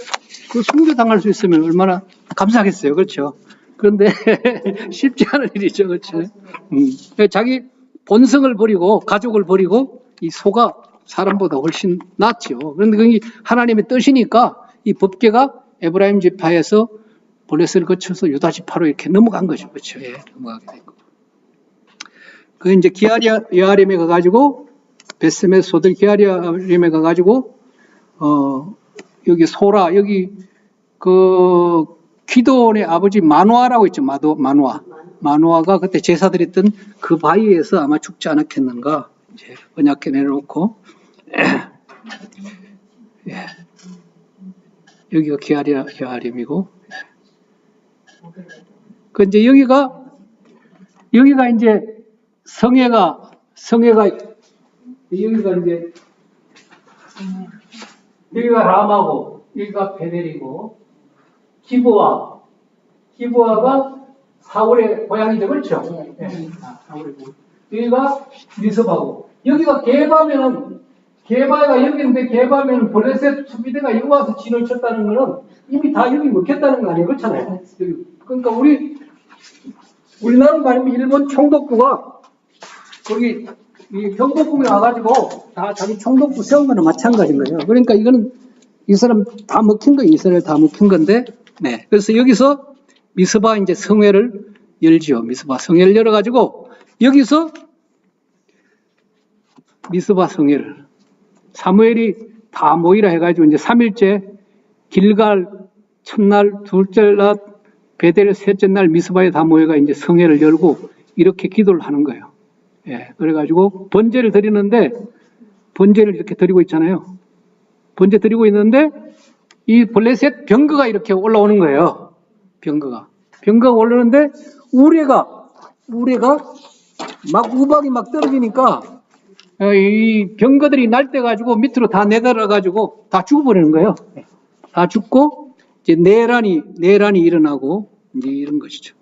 그 순교당할 수 있으면 얼마나 감사하겠어요. 그렇죠? 그런데 쉽지 않은 일이죠. 그렇죠? 자기 본성을 버리고 가족을 버리고 이 소가 사람보다 훨씬 낫죠. 그런데 그게 하나님의 뜻이니까 이 법궤가 에브라임 지파에서 블레셋을 거쳐서 유다 지파로 이렇게 넘어간 거죠. 그렇죠? 예, 넘어가게 된 거고. 그 이제 기아리암에 가가지고 베스메 소들 기아리암에 가가지고 여기 소라 여기 그 기도원의 아버지 마노아라고 있죠. 마노아가 그때 제사 드렸던 그 바위에서 아마 죽지 않았겠는가 이제 언약궤 내려놓고 예. 여기가 기아리암이고 그 이제 여기가 이제 성회가 여기가 이제 여기가 라마고 여기가 베델이고 기브아가 사울의 고향이죠. 그렇죠? 네. 사울의 고향. 여기가 미스바고 여기가 게바가 여기인데 게바면 블레셋 수비대가 여기 와서 진을 쳤다는 거는 이미 다 여기 먹혔다는 거 아니에요? 그렇잖아요. 그러니까 우리나라 말하면 일본 총독부가 거기 이 경복궁에 와가지고 다 자기 총독부 세운 거는 마찬가지인 거예요. 그러니까 이거는 이 사람 다 먹힌 거예요. 이스라엘 다 먹힌 건데, 네. 그래서 여기서 미스바 이제 성회를 열지요. 미스바 성회를 열어가지고 여기서 미스바 성회를 사무엘이 다 모이라 해가지고 이제 3일째 길갈 첫날, 둘째 날, 베델 셋째 날 미스바에 다 모여가 이제 성회를 열고 이렇게 기도를 하는 거예요. 예, 그래가지고 번제를 드리는데 번제를 이렇게 드리고 있잖아요. 번제 드리고 있는데 이 블레셋 병거가 이렇게 올라오는 거예요. 병거가 올라오는데 우레가 막 우박이 막 떨어지니까 이 병거들이 날뛰어가지고 밑으로 다 내달아가지고 다 죽어버리는 거예요. 다 죽고 이제 내란이 일어나고 이제 이런 것이죠.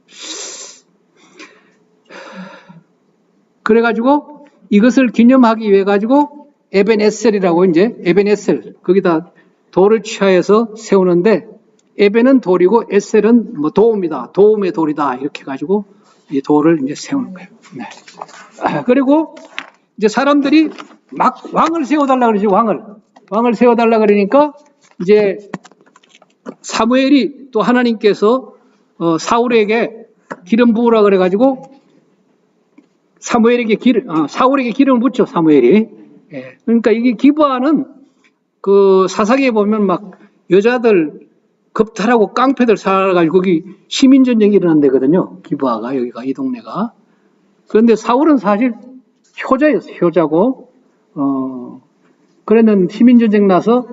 그래가지고 이것을 기념하기 위해 가지고 에벤에셀이라고 이제 에벤에셀 거기다 돌을 취하여서 세우는데 에벤은 돌이고 에셀은 뭐 도움이다, 도움의 돌이다 이렇게 가지고 이 돌을 이제 세우는 거예요. 네. 그리고 이제 사람들이 막 왕을 세워달라 그러지 왕을 세워달라 그러니까 이제 사무엘이 또 하나님께서 사울에게 기름 부으라 그래가지고 사울에게 기름을 붓죠. 사무엘이. 예. 그러니까 이게 기브아는 그 사사기에 보면 막 여자들 겁탈하고 깡패들 살아가지고 거기 시민전쟁이 일어난 데거든요. 기브아가 여기가 이 동네가. 그런데 사울은 사실 효자였어요. 효자고 그러는 시민전쟁 나서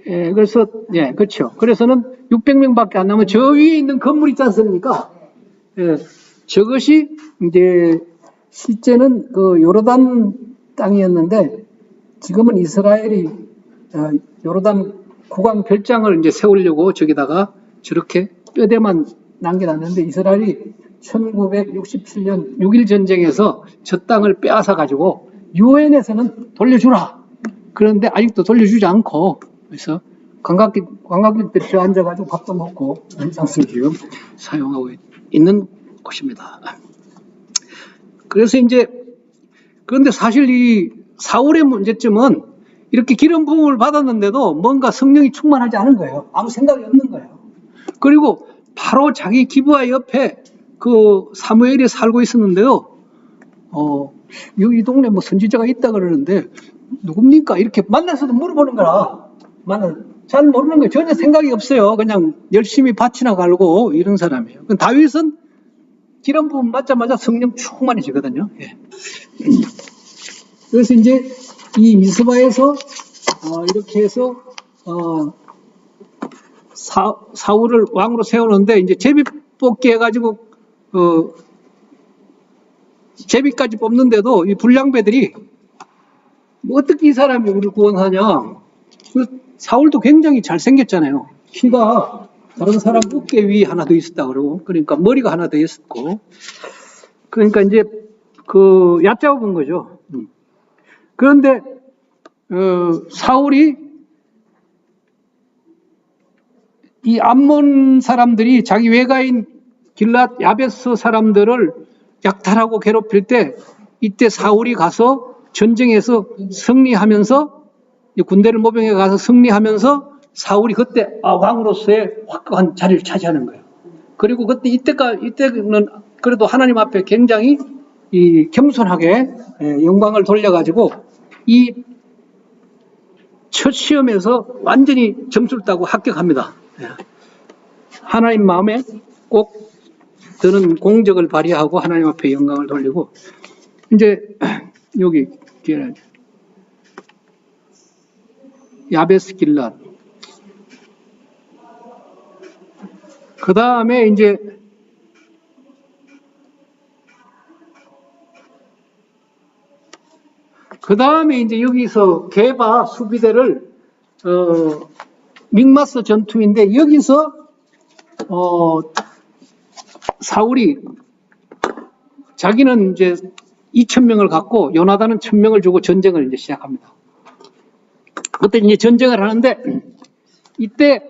예, 그래서 예, 그렇죠. 그래서는 600명밖에 안 남은 저 위에 있는 건물 있지 않습니까? 예, 저것이 이제 실제는 그 요르단 땅이었는데 지금은 이스라엘이 요르단 국왕 별장을 이제 세우려고 저기다가 저렇게 뼈대만 남겨놨는데 이스라엘이 1967년 6.1 전쟁에서 저 땅을 빼앗아 가지고 유엔에서는 돌려주라. 그런데 아직도 돌려주지 않고 그래서 관광객들이 저 앉아가지고 밥도 먹고 장을 지금 사용하고 있는 곳입니다. 그래서 이제 그런데 사실 이 사울의 문제점은 이렇게 기름 부음을 받았는데도 뭔가 성령이 충만하지 않은 거예요. 아무 생각이 없는 거예요. 그리고 바로 자기 기브아 옆에 그 사무엘이 살고 있었는데요. 이 동네 뭐 선지자가 있다 그러는데 누굽니까? 이렇게 만나서도 물어보는 거라. 잘 모르는 거예요. 전혀 생각이 없어요. 그냥 열심히 밭이나 갈고 이런 사람이에요. 다윗은 기름 부음 맞자마자 성령 충만해지거든요. 예. 그래서 이제 이 미스바에서 이렇게 해서 사울을 왕으로 세우는데 이제 제비 뽑기 해가지고 제비까지 뽑는데도 이 불량배들이 뭐 어떻게 이 사람이 우리를 구원하냐? 사울도 굉장히 잘생겼잖아요. 키가 다른 사람 어깨 위 하나 더 있었다 그러고, 그러니까 머리가 하나 더 있었고, 그러니까 이제 얕잡아 본 거죠. 그런데 사울이 이 암몬 사람들이 자기 외가인 길랏 야베스 사람들을 약탈하고 괴롭힐 때, 이때 사울이 가서 전쟁에서 승리하면서, 군대를 모병해 가서 승리하면서 사울이 그때 왕으로서의 확고한 자리를 차지하는 거예요. 그리고 이때는 그래도 하나님 앞에 굉장히 겸손하게 영광을 돌려가지고 이 첫 시험에서 완전히 점수를 따고 합격합니다. 하나님 마음에 꼭 드는 공적을 발휘하고 하나님 앞에 영광을 돌리고, 이제 여기 야베스 길랏, 그 다음에 이제 여기서 게바 수비대를 믹마스 전투인데, 여기서 사울이 자기는 이제 2,000명을 갖고 요나단은 1,000명을 주고 전쟁을 이제 시작합니다. 그때 이제 전쟁을 하는데, 이때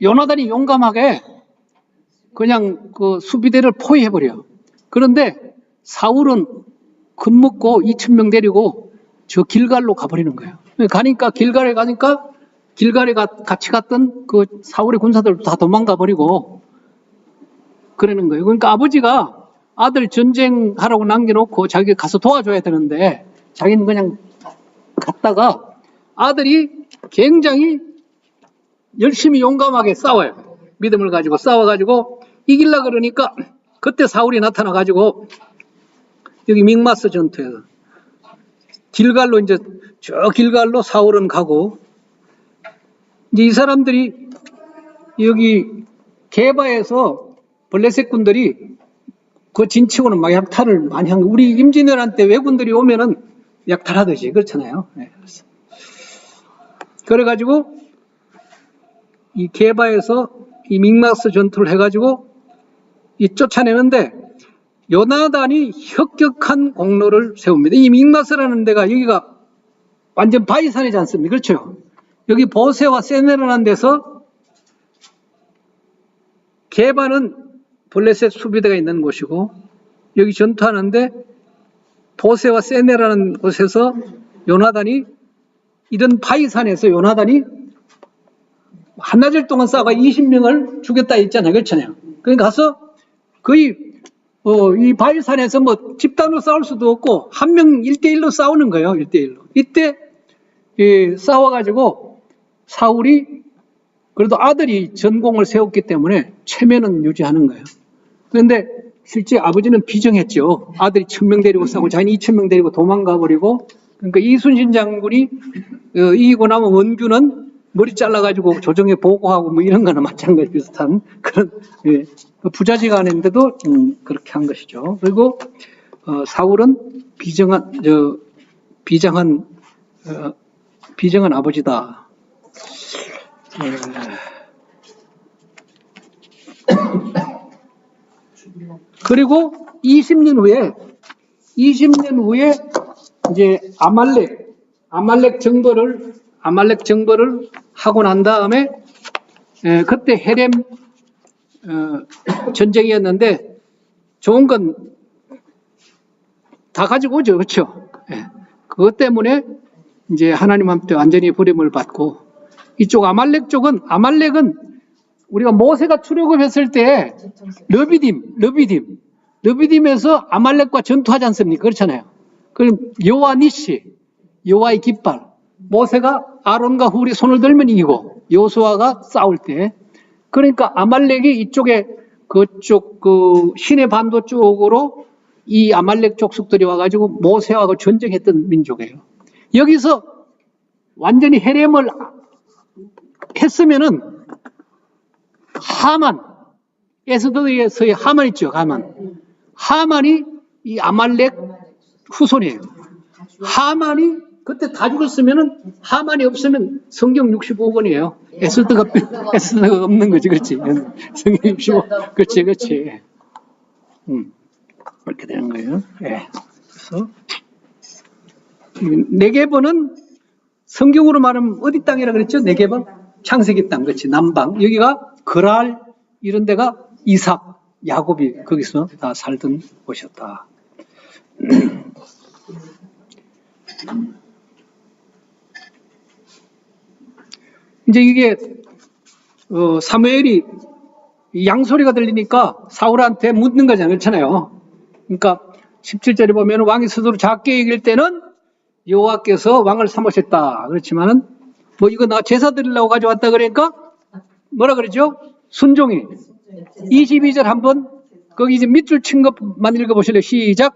요나단이 용감하게 그냥 수비대를 포위해버려요. 그런데 사울은 겁먹고 2,000명 데리고 저 길갈로 가버리는 거예요. 길갈에 가니까 길갈에 같이 갔던 사울의 군사들도 다 도망가 버리고 그러는 거예요. 그러니까 아버지가 아들 전쟁하라고 남겨놓고 자기가 가서 도와줘야 되는데, 자기는 그냥 갔다가 아들이 굉장히 열심히 용감하게 싸워요. 믿음을 가지고 싸워가지고 이기려고 그러니까, 그때 사울이 나타나가지고 여기 믹마스 전투에서 길갈로 길갈로 사울은 가고, 이제 이 사람들이 여기 게바에서 블레셋 군들이 진치고는 막 약탈을 많이 한 거. 우리 임진왜란 때 왜군들이 오면은 약탈하듯이 그렇잖아요. 네. 그래가지고 이 게바에서 이 믹마스 전투를 해가지고 쫓아내는데, 요나단이 혁격한 공로를 세웁니다. 이 믹마스라는 데가 여기가 완전 바위산이지 않습니까? 그렇죠? 여기 보세와 세네라는 데서 게바는 블레셋 수비대가 있는 곳이고, 여기 전투하는데 보세와 세네라는 곳에서 요나단이, 이런 바위산에서 요나단이 한나절 동안 싸워가 20명을 죽였다 했잖아요. 그렇잖아요. 그러니까 가서 거의 이 바위산에서 뭐 집단으로 싸울 수도 없고 한 명 1대1로 싸우는 거예요. 1대1로. 이때 싸워가지고 사울이 그래도 아들이 전공을 세웠기 때문에 체면은 유지하는 거예요. 그런데 실제 아버지는 비정했죠. 아들이 1,000명 데리고 싸우고 자기는 2,000명 데리고 도망가 버리고, 그러니까 이순신 장군이 이기고 나면 원규는 머리 잘라가지고 조정에 보고하고 뭐 이런 거는 마찬가지 비슷한 그런 부자지간인데도 그렇게 한 것이죠. 그리고 사울은 비장한 아버지다. 그리고 20년 후에 이제 아말렉 정벌을 하고 난 다음에 그때 헤렘 전쟁이었는데, 좋은 건 다 가지고 오죠. 그렇죠? 그것 때문에 이제 하나님한테 완전히 버림을 받고, 이쪽 아말렉은 우리가 모세가 출애굽했을 때 르비딤에서 아말렉과 전투하지 않습니까? 그렇잖아요. 그럼 여호와 니시, 여호와의 깃발, 모세가 아론과 훌이 손을 들면 이기고 여호수아가 싸울 때, 그러니까 아말렉이 이쪽에 그쪽 시내 반도 쪽으로 이 아말렉 족속들이 와가지고 모세하고 전쟁했던 민족이에요. 여기서 완전히 헤렘을 했으면은 에스더에서의 하만 있죠. 하만이 이 아말렉 후손이에요. 하만이 그때 다 죽었으면은 하만이 없으면 성경 65권이에요. 에스더가 없는 거지, 그렇지? 성경 65, 그렇지. 그렇게 되는 거예요. 예. 그래서 네게버는 성경으로 말하면 어디 땅이라 그랬죠? 네게버? 창세기 땅, 그렇지? 남방. 여기가 그랄 이런 데가 이삭, 야곱이 거기서 다 살던 곳이었다. 이제 이게 사무엘이 양소리가 들리니까 사울한테 묻는 거잖아요. 그렇잖아요. 그러니까 17절에 보면 왕이 스스로 작게 이길 때는 여호와께서 왕을 삼으셨다. 그렇지만은 뭐 이거 나 제사 드리려고 가져왔다 그러니까 뭐라 그러죠? 순종이. 22절 한번 거기 이제 밑줄 친 것만 읽어보실래요? 시작.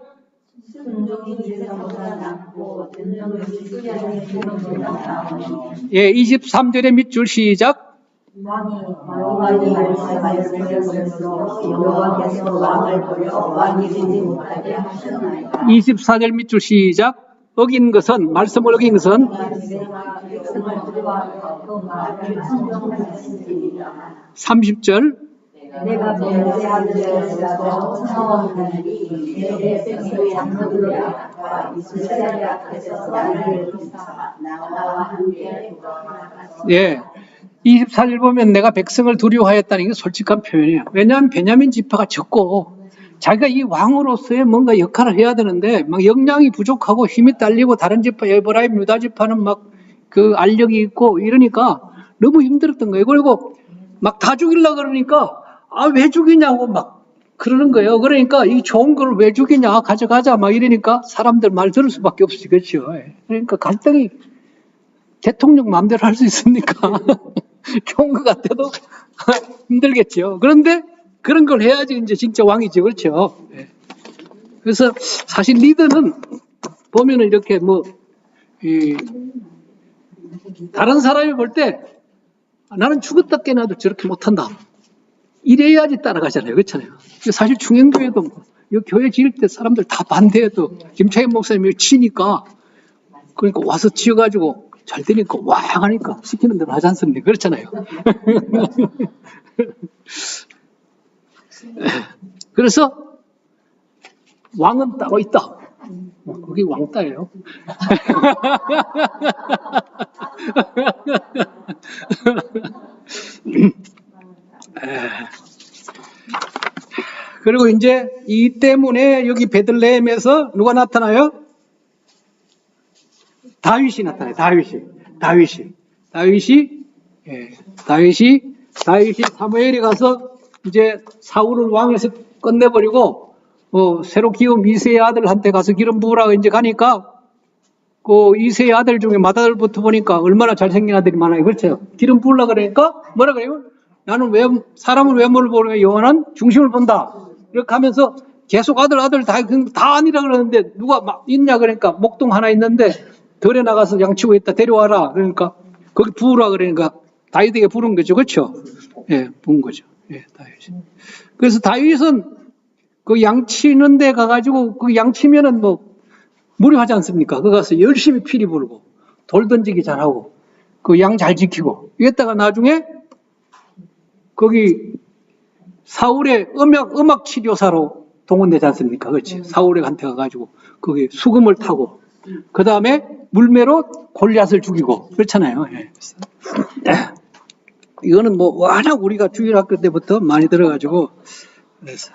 예, 23절에 밑줄 시작. 24절 밑줄 시작. 어긴 것은, 말씀을 어긴 것은 30절. 내가 면제하려고 사원하니 내 백성의 장로들과 이스라엘 앞에서 나를 나와 함께 예, 24절 보면 내가 백성을 두려워하였다는 게 솔직한 표현이에요. 왜냐하면 베냐민 지파가 적고 자기가 이 왕으로서의 뭔가 역할을 해야 되는데 막 역량이 부족하고 힘이 딸리고 다른 지파 에브라임 유다 지파는 막 그 알력이 있고 이러니까 너무 힘들었던 거예요. 그리고 막 다 죽이려고 그러니까 아, 왜 죽이냐고 막 그러는 거예요. 그러니까 이 좋은 걸 왜 죽이냐, 가져가자 막 이러니까 사람들 말 들을 수밖에 없지, 그렇죠? 그러니까 갈등이 대통령 마음대로 할 수 있습니까? 좋은 것 같아도 힘들겠죠. 그런데 그런 걸 해야지 이제 진짜 왕이죠, 그렇죠? 그래서 사실 리더는 보면은 이렇게 뭐 다른 사람이 볼 때 나는 죽었다 깨나도 저렇게 못한다. 이래야지 따라가잖아요. 그렇잖아요. 사실 중행교회도 이 교회 지을 때 사람들 다 반대해도 김창현 목사님이 치니까 그러니까 와서 치여가지고 잘 되니까 와 하니까 시키는 대로 하지 않습니까? 그렇잖아요. 그래서 왕은 따로 있다. 거기 왕따예요. 그리고 이제 이 때문에 여기 베들레헴에서 누가 나타나요? 다윗이 나타나요. 다윗이 사무엘이 가서 이제 사울을 왕에서 끝내버리고 새로 키운 이새의 아들한테 가서 기름 부으라고 이제 가니까 그 이새의 아들 중에 맏아들부터 보니까 얼마나 잘생긴 아들이 많아요. 그렇죠? 기름 부으려고 그러니까 뭐라 그래요? 나는 사람은 외모를 보는 여호와는 중심을 본다. 이렇게 하면서 계속 아들 다 아니라 그러는데 누가 막 있냐 그러니까 목동 하나 있는데 덜에 나가서 양치고 있다 데려와라. 그러니까 거기 부으라 그러니까 다윗에게 부른 거죠. 그렇죠? 예, 부은 거죠. 예, 다윗이. 그래서 다윗은 그 양치는 데 가가지고 그 양치면은 뭐 무료하지 않습니까? 그 가서 열심히 피리 부르고 돌 던지기 잘하고 그 양 잘 지키고 이랬다가 나중에 거기 사울의 음악 치료사로 동원되지 않습니까? 그렇지? 사울한테 가가지고 거기 수금을 타고 그 다음에 물매로 골리앗을 죽이고 그렇잖아요. 예. 이거는 뭐 워낙 우리가 주일학교 때부터 많이 들어가지고 그래서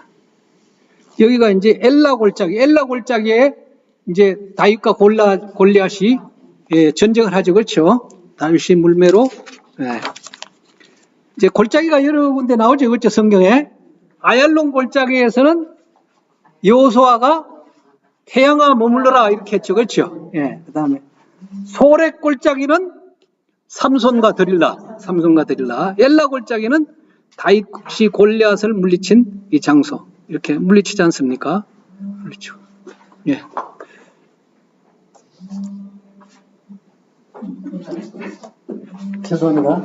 여기가 이제 엘라 골짜기에 이제 다윗과 골리앗이 예, 전쟁을 하죠. 그렇죠? 다윗이 물매로 예. 이제 골짜기가 여러 군데 나오죠. 그렇죠? 성경에. 아얄론 골짜기에서는 여호수아가 태양아 머물러라 이렇게 했죠. 그렇죠? 예. 그 다음에 소렉 골짜기는 삼손과 드릴라. 엘라 골짜기는 다윗이 골리앗을 물리친 이 장소. 이렇게 물리치지 않습니까? 그렇죠. 예. 죄송합니다.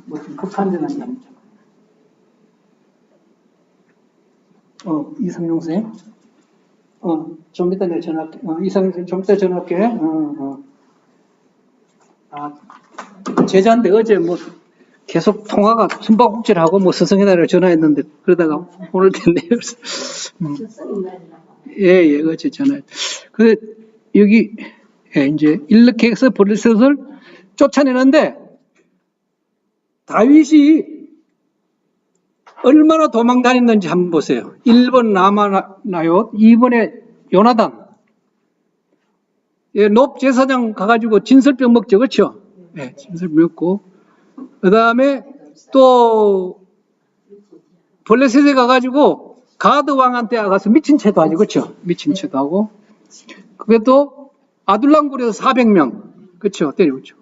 뭐 급한 데는 아닙니다. 이상용 쌤. 좀 이따 내가 전화할게. 이상용 쌤 좀 이따 전화할게. 제자인데 어제 뭐 계속 통화가 숨바꼭질하고 뭐 스승의날에 전화했는데 그러다가 오늘 됐네요. 예, 어제 전화. 그 여기 이제 이렇게 해서 블레셋을 쫓아내는데 다윗이 얼마나 도망 다녔는지 한번 보세요. 1번 라마나요, 2번에 요나단. 예, 높 제사장 가가지고 진설병 먹죠, 그렇죠? 예, 진설병 먹고 그 다음에 또 블레셋에 가가지고 가드 왕한테 가서 미친 채도 하죠, 그렇죠? 미친 채도 하고 그게 또 아둘람굴에서 400명, 그렇죠? 때려오죠.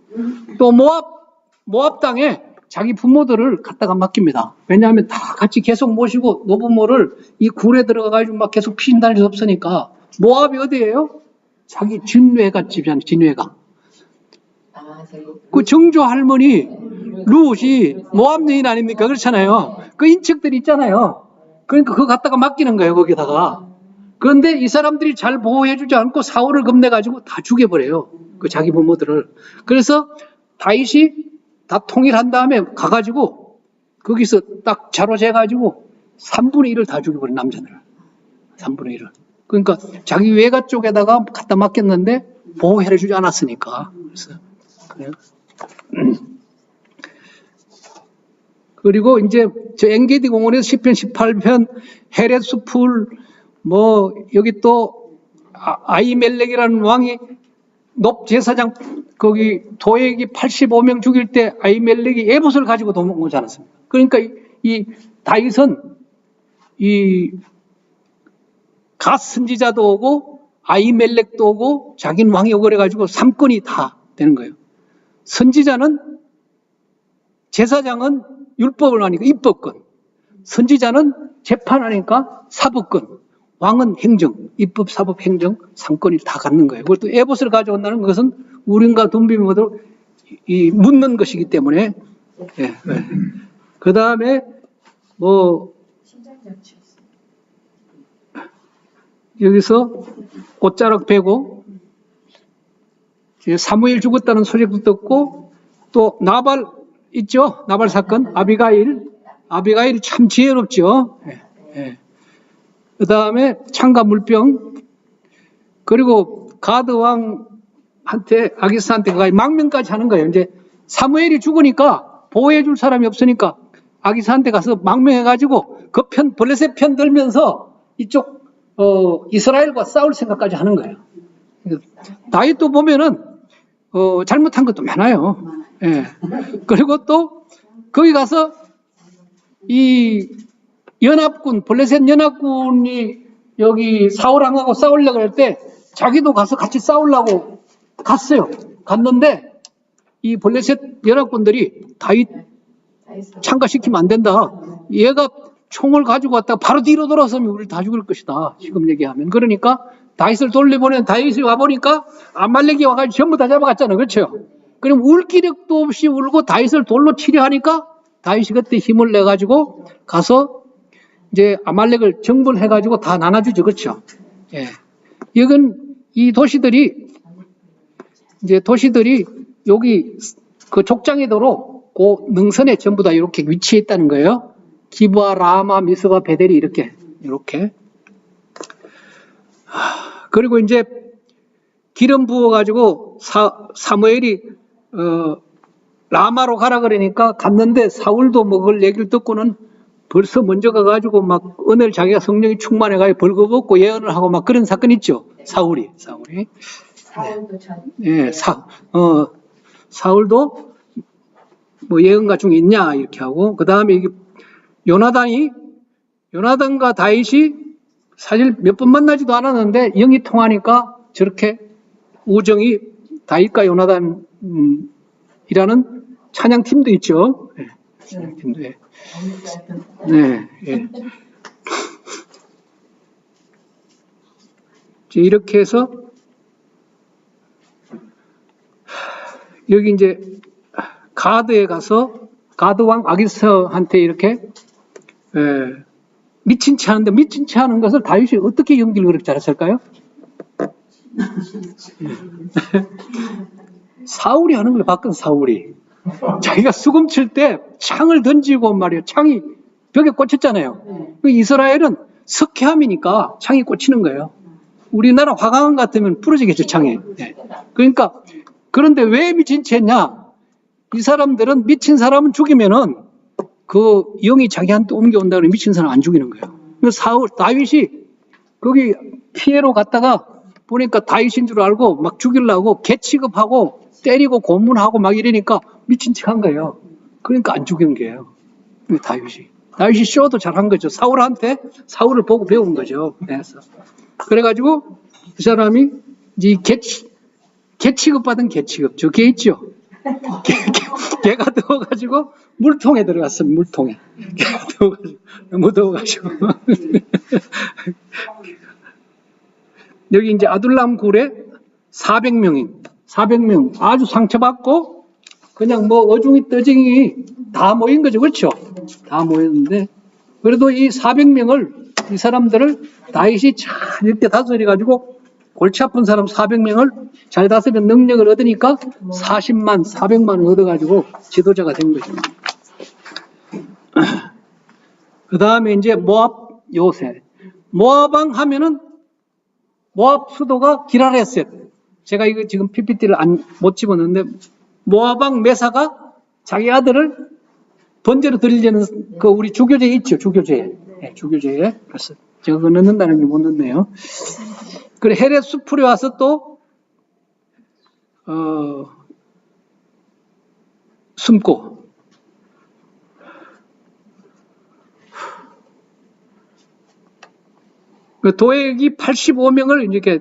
또 모압 땅에 자기 부모들을 갖다가 맡깁니다. 왜냐하면 다 같이 계속 모시고 노부모를 이 굴에 들어가가지고 막 계속 피신다닐 수 없으니까. 모압이 어디예요? 자기 진외가 집이잖아요. 진외가. 그 정조 할머니 룻이 모압 여인 아닙니까? 그렇잖아요. 그 인척들이 있잖아요. 그러니까 그거 갖다가 맡기는 거예요. 거기다가. 그런데 이 사람들이 잘 보호해주지 않고 사울을 겁내가지고 다 죽여버려요. 그 자기 부모들을. 그래서 다윗이 다 통일한 다음에 가가지고 거기서 딱 자로 재가지고 3분의 1을 다 죽여버린 남자들을. 3분의 1을. 그러니까 자기 외가 쪽에다가 갖다 맡겼는데 보호해주지 않았으니까. 그래서 그래요. 그리고 이제 저 엔게디 공원에서 10편 18편 헤렛 숲을 뭐 여기 또 아이멜렉이라는 왕이 높 제사장 거기 도액이 85명 죽일 때 아이멜렉이 에봇을 가지고 도망오지 않았습니까? 그러니까 이 다윗은 이 갓 선지자도 오고 아이멜렉도 오고 자기는 왕이 오고 그래가지고 3건이 다 되는 거예요. 선지자는 제사장은 율법을 하니까 입법권, 선지자는 재판하니까 사법권, 왕은 행정, 입법, 사법, 행정 3권이 다 갖는 거예요. 그것도 에봇을 가져온다는 것은 우림과 둠빔 모두 묻는 것이기 때문에. 예. 그 다음에 뭐 여기서 옷자락 베고 사무엘 죽었다는 소리도 듣고 또 나발 있죠? 나발 사건, 아비가일 참 지혜롭죠. 예. 그 다음에 창과 물병, 그리고 가드 왕한테 아기스한테 망명까지 하는 거예요. 이제 사무엘이 죽으니까 보호해줄 사람이 없으니까 아기스한테 가서 망명해가지고 그 편 블레셋 편 들면서 이쪽 이스라엘과 싸울 생각까지 하는 거예요. 다윗도 보면은 잘못한 것도 많아요. 예. 그리고 또 거기 가서 이 연합군, 블레셋 연합군이 여기 사울왕하고 싸우려고 할 때 자기도 가서 같이 싸우려고 갔어요. 갔는데 이 블레셋 연합군들이 다윗 참가시키면 안 된다. 얘가 총을 가지고 왔다가 바로 뒤로 돌아서면 우리를 다 죽일 것이다. 지금 얘기하면. 그러니까 다윗을 돌려보낸 다윗이 와보니까 아말렉이 와가지고 전부 다 잡아갔잖아요. 그렇죠? 그럼 울 기력도 없이 울고 다윗을 돌로 치려 하니까 다윗이 그때 힘을 내가지고 가서 이제 아말렉을 정벌해가지고 다 나눠주죠. 그렇죠? 예. 이건 이 도시들이 여기 그 족장에도로 그 능선에 전부 다 이렇게 위치해 있다는 거예요. 기브아, 라마, 미스바, 베델이 이렇게. 그리고 이제 기름 부어가지고 사무엘이 라마로 가라 그러니까 갔는데 사울도 뭐 그걸 얘기를 듣고는 벌써 먼저 가가지고 막 은혜를 자기가 성령이 충만해가지고 벌거벗고 예언을 하고 막 그런 사건 있죠. 사울이. 네, 사울도 뭐 예언가 중에 있냐 이렇게 하고 그 다음에 이게 요나단과 다윗이 사실 몇 번 만나지도 않았는데 영이 통하니까 저렇게 우정이 다윗과 요나단이라는 찬양팀도 있죠. 네, 찬양팀도. 네. 이렇게 해서 여기 이제 가드에 가서 가드 왕 아기스한테 이렇게 미친 채 하는데 미친 채 하는 것을 다윗이 어떻게 연기를 그렇게 잘했을까요? 사울이 하는 걸 봤거든, 사울이. 자기가 수금 칠 때 창을 던지고 말이에요. 창이 벽에 꽂혔잖아요. 그 이스라엘은 석회암이니까 창이 꽂히는 거예요. 우리나라 화강암 같으면 부러지겠죠, 창이. 네. 그러니까, 그런데 왜 미친 채 했냐? 이 사람들은 미친 사람은 죽이면은 그 영이 자기한테 옮겨온다 그러면 미친 사람 안 죽이는 거예요. 그래서 다윗이 거기 피해로 갔다가 보니까 다윗인 줄 알고 막 죽이려고 개 취급하고 때리고 고문하고 막 이러니까 미친 척 한 거예요. 그러니까 안 죽인 거예요. 다윗이 쇼도 잘한 거죠. 사울을 보고 배운 거죠. 그래서 그래가지고 그 사람이 이제 개 취급받은 개 취급. 저 개 있죠? 개가 더워가지고 물통에 들어갔어요. 물통에. 개가 더워가지고 무더워가지고 여기 이제 아둘람 굴에 400명 아주 상처받고 그냥 뭐 어중이 떠중이 다 모인 거죠. 그렇죠? 다 모였는데 그래도 이 400명을 이 사람들을 다윗이 잘 이렇게 다스려가지고 골치 아픈 사람 400명을 잘 다스려 능력을 얻으니까 40만, 400만을 얻어가지고 지도자가 된 거죠. 그 다음에 이제 모압 요새. 모압왕 하면은 모압 수도가 기라레셋. 제가 이거 지금 PPT를 못 집었는데 모압왕 메사가 자기 아들을 번제로 드리려는 그 우리 주교제에 있죠. 주교제에. 네, 주교제에. 그래서 제가 그거 넣는다는 게 못 넣네요. 그래 헤렛 수풀에 와서 또 숨고 그 도액이 85명을 이렇게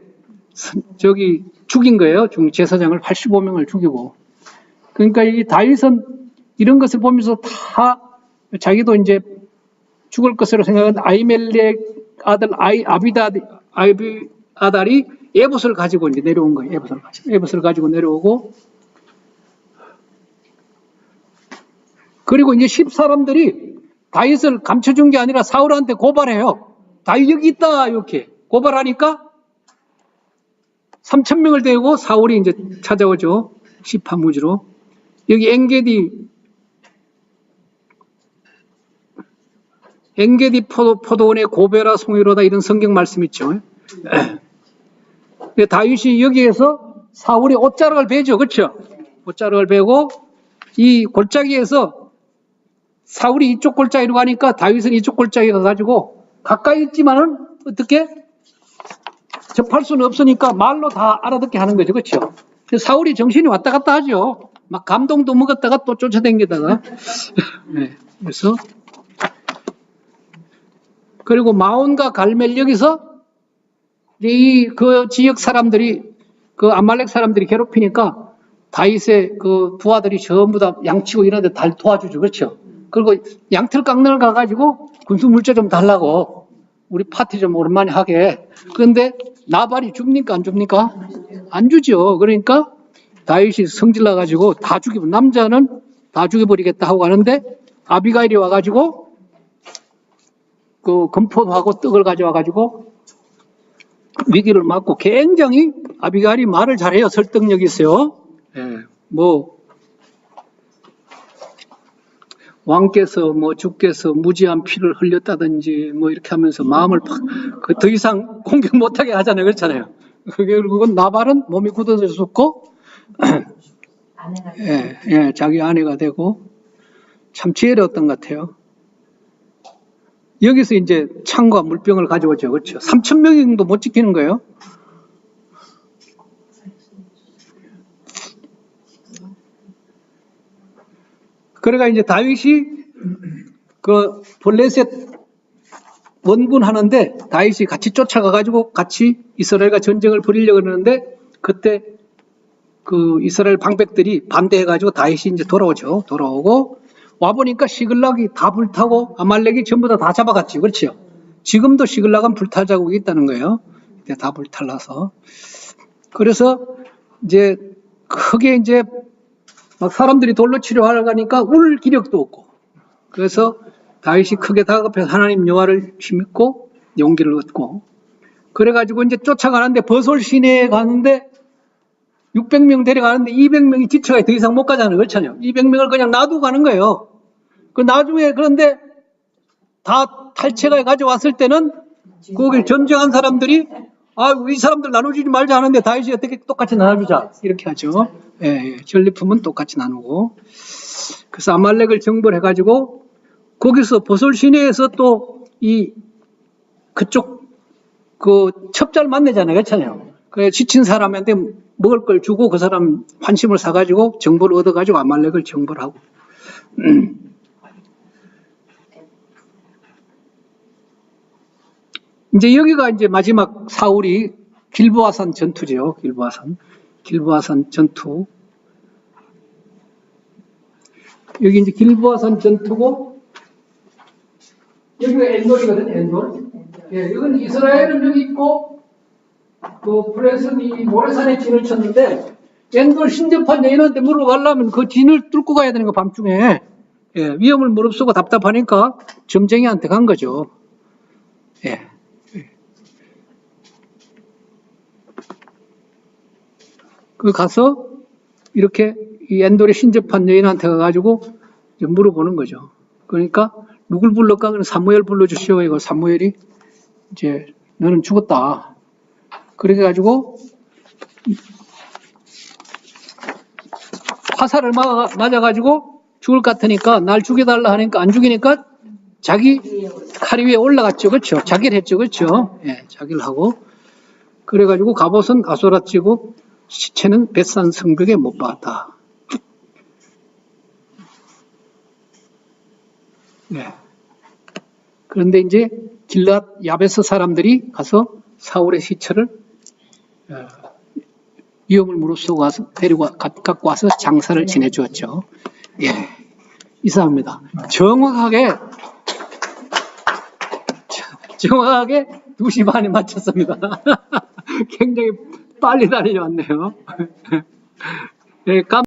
저기 죽인 거예요. 제사장을 85명을 죽이고. 그러니까 이 다윗은 이런 것을 보면서 다 자기도 이제 죽을 것으로 생각한 아히멜렉 아들 아비아달이 에봇을 가지고 이제 내려온 거예요. 에봇을 가지고 내려오고 그리고 이제 10사람들이 다윗을 감춰준 게 아니라 사울한테 고발해요. 다윗 여기 있다 이렇게 고발하니까 3,000명을 데리고 사울이 이제 찾아오죠. 시파무지로. 여기 엔게디 포도원의 고베라 송이로다 이런 성경 말씀 있죠. 다윗이 여기에서 사울이 옷자락을 베죠. 그렇죠? 옷자락을 베고 이 골짜기에서 사울이 이쪽 골짜기로 가니까 다윗은 이쪽 골짜기에 가가지고 가까이 있지만은 어떻게 접할 수는 없으니까 말로 다 알아듣게 하는 거죠. 그렇죠? 사울이 정신이 왔다 갔다 하죠. 막 감동도 먹었다가 또 쫓아다니다가. 네, 그래서 그리고 마온과 갈멜 여기서 그 지역 사람들이 그 아말렉 사람들이 괴롭히니까 다윗의 그 부하들이 전부 다 양치고 이런 데 다 도와주죠. 그렇죠? 그리고 양털 깎는 가가지고 군수 물자 좀 달라고 우리 파티 좀 오랜만에 하게. 그런데 나발이 줍니까 안 줍니까? 안 주죠. 그러니까 다윗이 성질나가지고 다 죽이고 남자는 다 죽여버리겠다 하고 가는데 아비가일이 와가지고 그 금포하고 떡을 가져와가지고 위기를 맞고 굉장히 아비가일이 말을 잘해요. 설득력이 있어요. 예, 뭐 왕께서 뭐 주께서 무지한 피를 흘렸다든지 뭐 이렇게 하면서 마음을 더 이상 공격 못하게 하잖아요. 그렇잖아요. 결국은 나발은 몸이 굳어져 죽고 자기 아내가 되고 참 지혜로웠던 것 같아요. 여기서 이제 창과 물병을 가져오죠. 그렇죠. 3,000명 정도 못 지키는 거예요. 그러니까 이제 다윗이 그 블레셋 원군 하는데 다윗이 같이 쫓아가가지고 같이 이스라엘과 전쟁을 벌이려고 그러는데 그때 그 이스라엘 방백들이 반대해가지고 다윗이 이제 돌아오죠. 돌아오고 와보니까 시글락이 다 불타고 아말렉이 전부 다 잡아갔지. 그렇죠. 지금도 시글락은 불탈 자국이 있다는 거예요. 다 불탈라서. 그래서 이제 크게 이제 막 사람들이 돌로 치료하러 가니까 울 기력도 없고. 그래서 다윗이 크게 다급해서 하나님 여호와를 힘입고 용기를 얻고. 그래가지고 이제 쫓아가는데 버솔 시내에 가는데 600명 데려가는데 200명이 지쳐가 더 이상 못 가잖아요. 그렇잖아요. 200명을 그냥 놔두고 가는 거예요. 그 나중에 그런데 다 탈취가 가져왔을 때는 거길 전쟁한 사람들이 이 사람들 나눠주지 말자 하는데 다윗이 어떻게 똑같이 나눠주자 이렇게 하죠. 예, 전리품은 똑같이 나누고. 그래서 아말렉을 정벌해가지고 거기서 보솔 시내에서 또 그쪽 그 첩자를 만나잖아요. 그렇잖아요. 그래 지친 사람한테 먹을 걸 주고 그 사람 환심을 사가지고 정보를 얻어가지고 아말렉을 정벌하고. 이제 여기가 이제 마지막 사울이 길보아산 전투죠. 길보아산 전투. 여기 이제 길보아산 전투고, 여기가 엔돌이거든요, 엔돌. 예, 여기는 이스라엘은 여기 있고, 그 블레셋이 모래산에 진을 쳤는데, 엔돌 신접한 여인한테 물어가려면 그 진을 뚫고 가야 되는 거, 밤중에. 예, 위험을 무릅쓰고 답답하니까 점쟁이한테 간 거죠. 예. 그 가서 이렇게 이 엔돌에 신접한 여인한테 가가지고 이제 물어보는 거죠. 그러니까 누굴 불러까? 그럼 사무엘 불러주시오. 이거 사무엘이 이제 너는 죽었다. 그렇게 가지고 화살을 맞아가지고 죽을 것 같으니까 날 죽여달라 하니까 안 죽이니까 자기 칼 위에 올라갔죠. 그렇죠? 자기를 했죠. 그렇죠? 예, 자기를 하고 그래가지고 갑옷은 아소라 찌고 시체는 벳산 성벽에 못 박았다. 네. 그런데 이제 길랏 야베스 사람들이 가서 사울의 시체를 위험을 무릅쓰고 와서 갖고 와서 장사를 지내주었죠. 예, 이상합니다. 정확하게 2시 반에 마쳤습니다. 굉장히 빨리 달려왔네요. 예,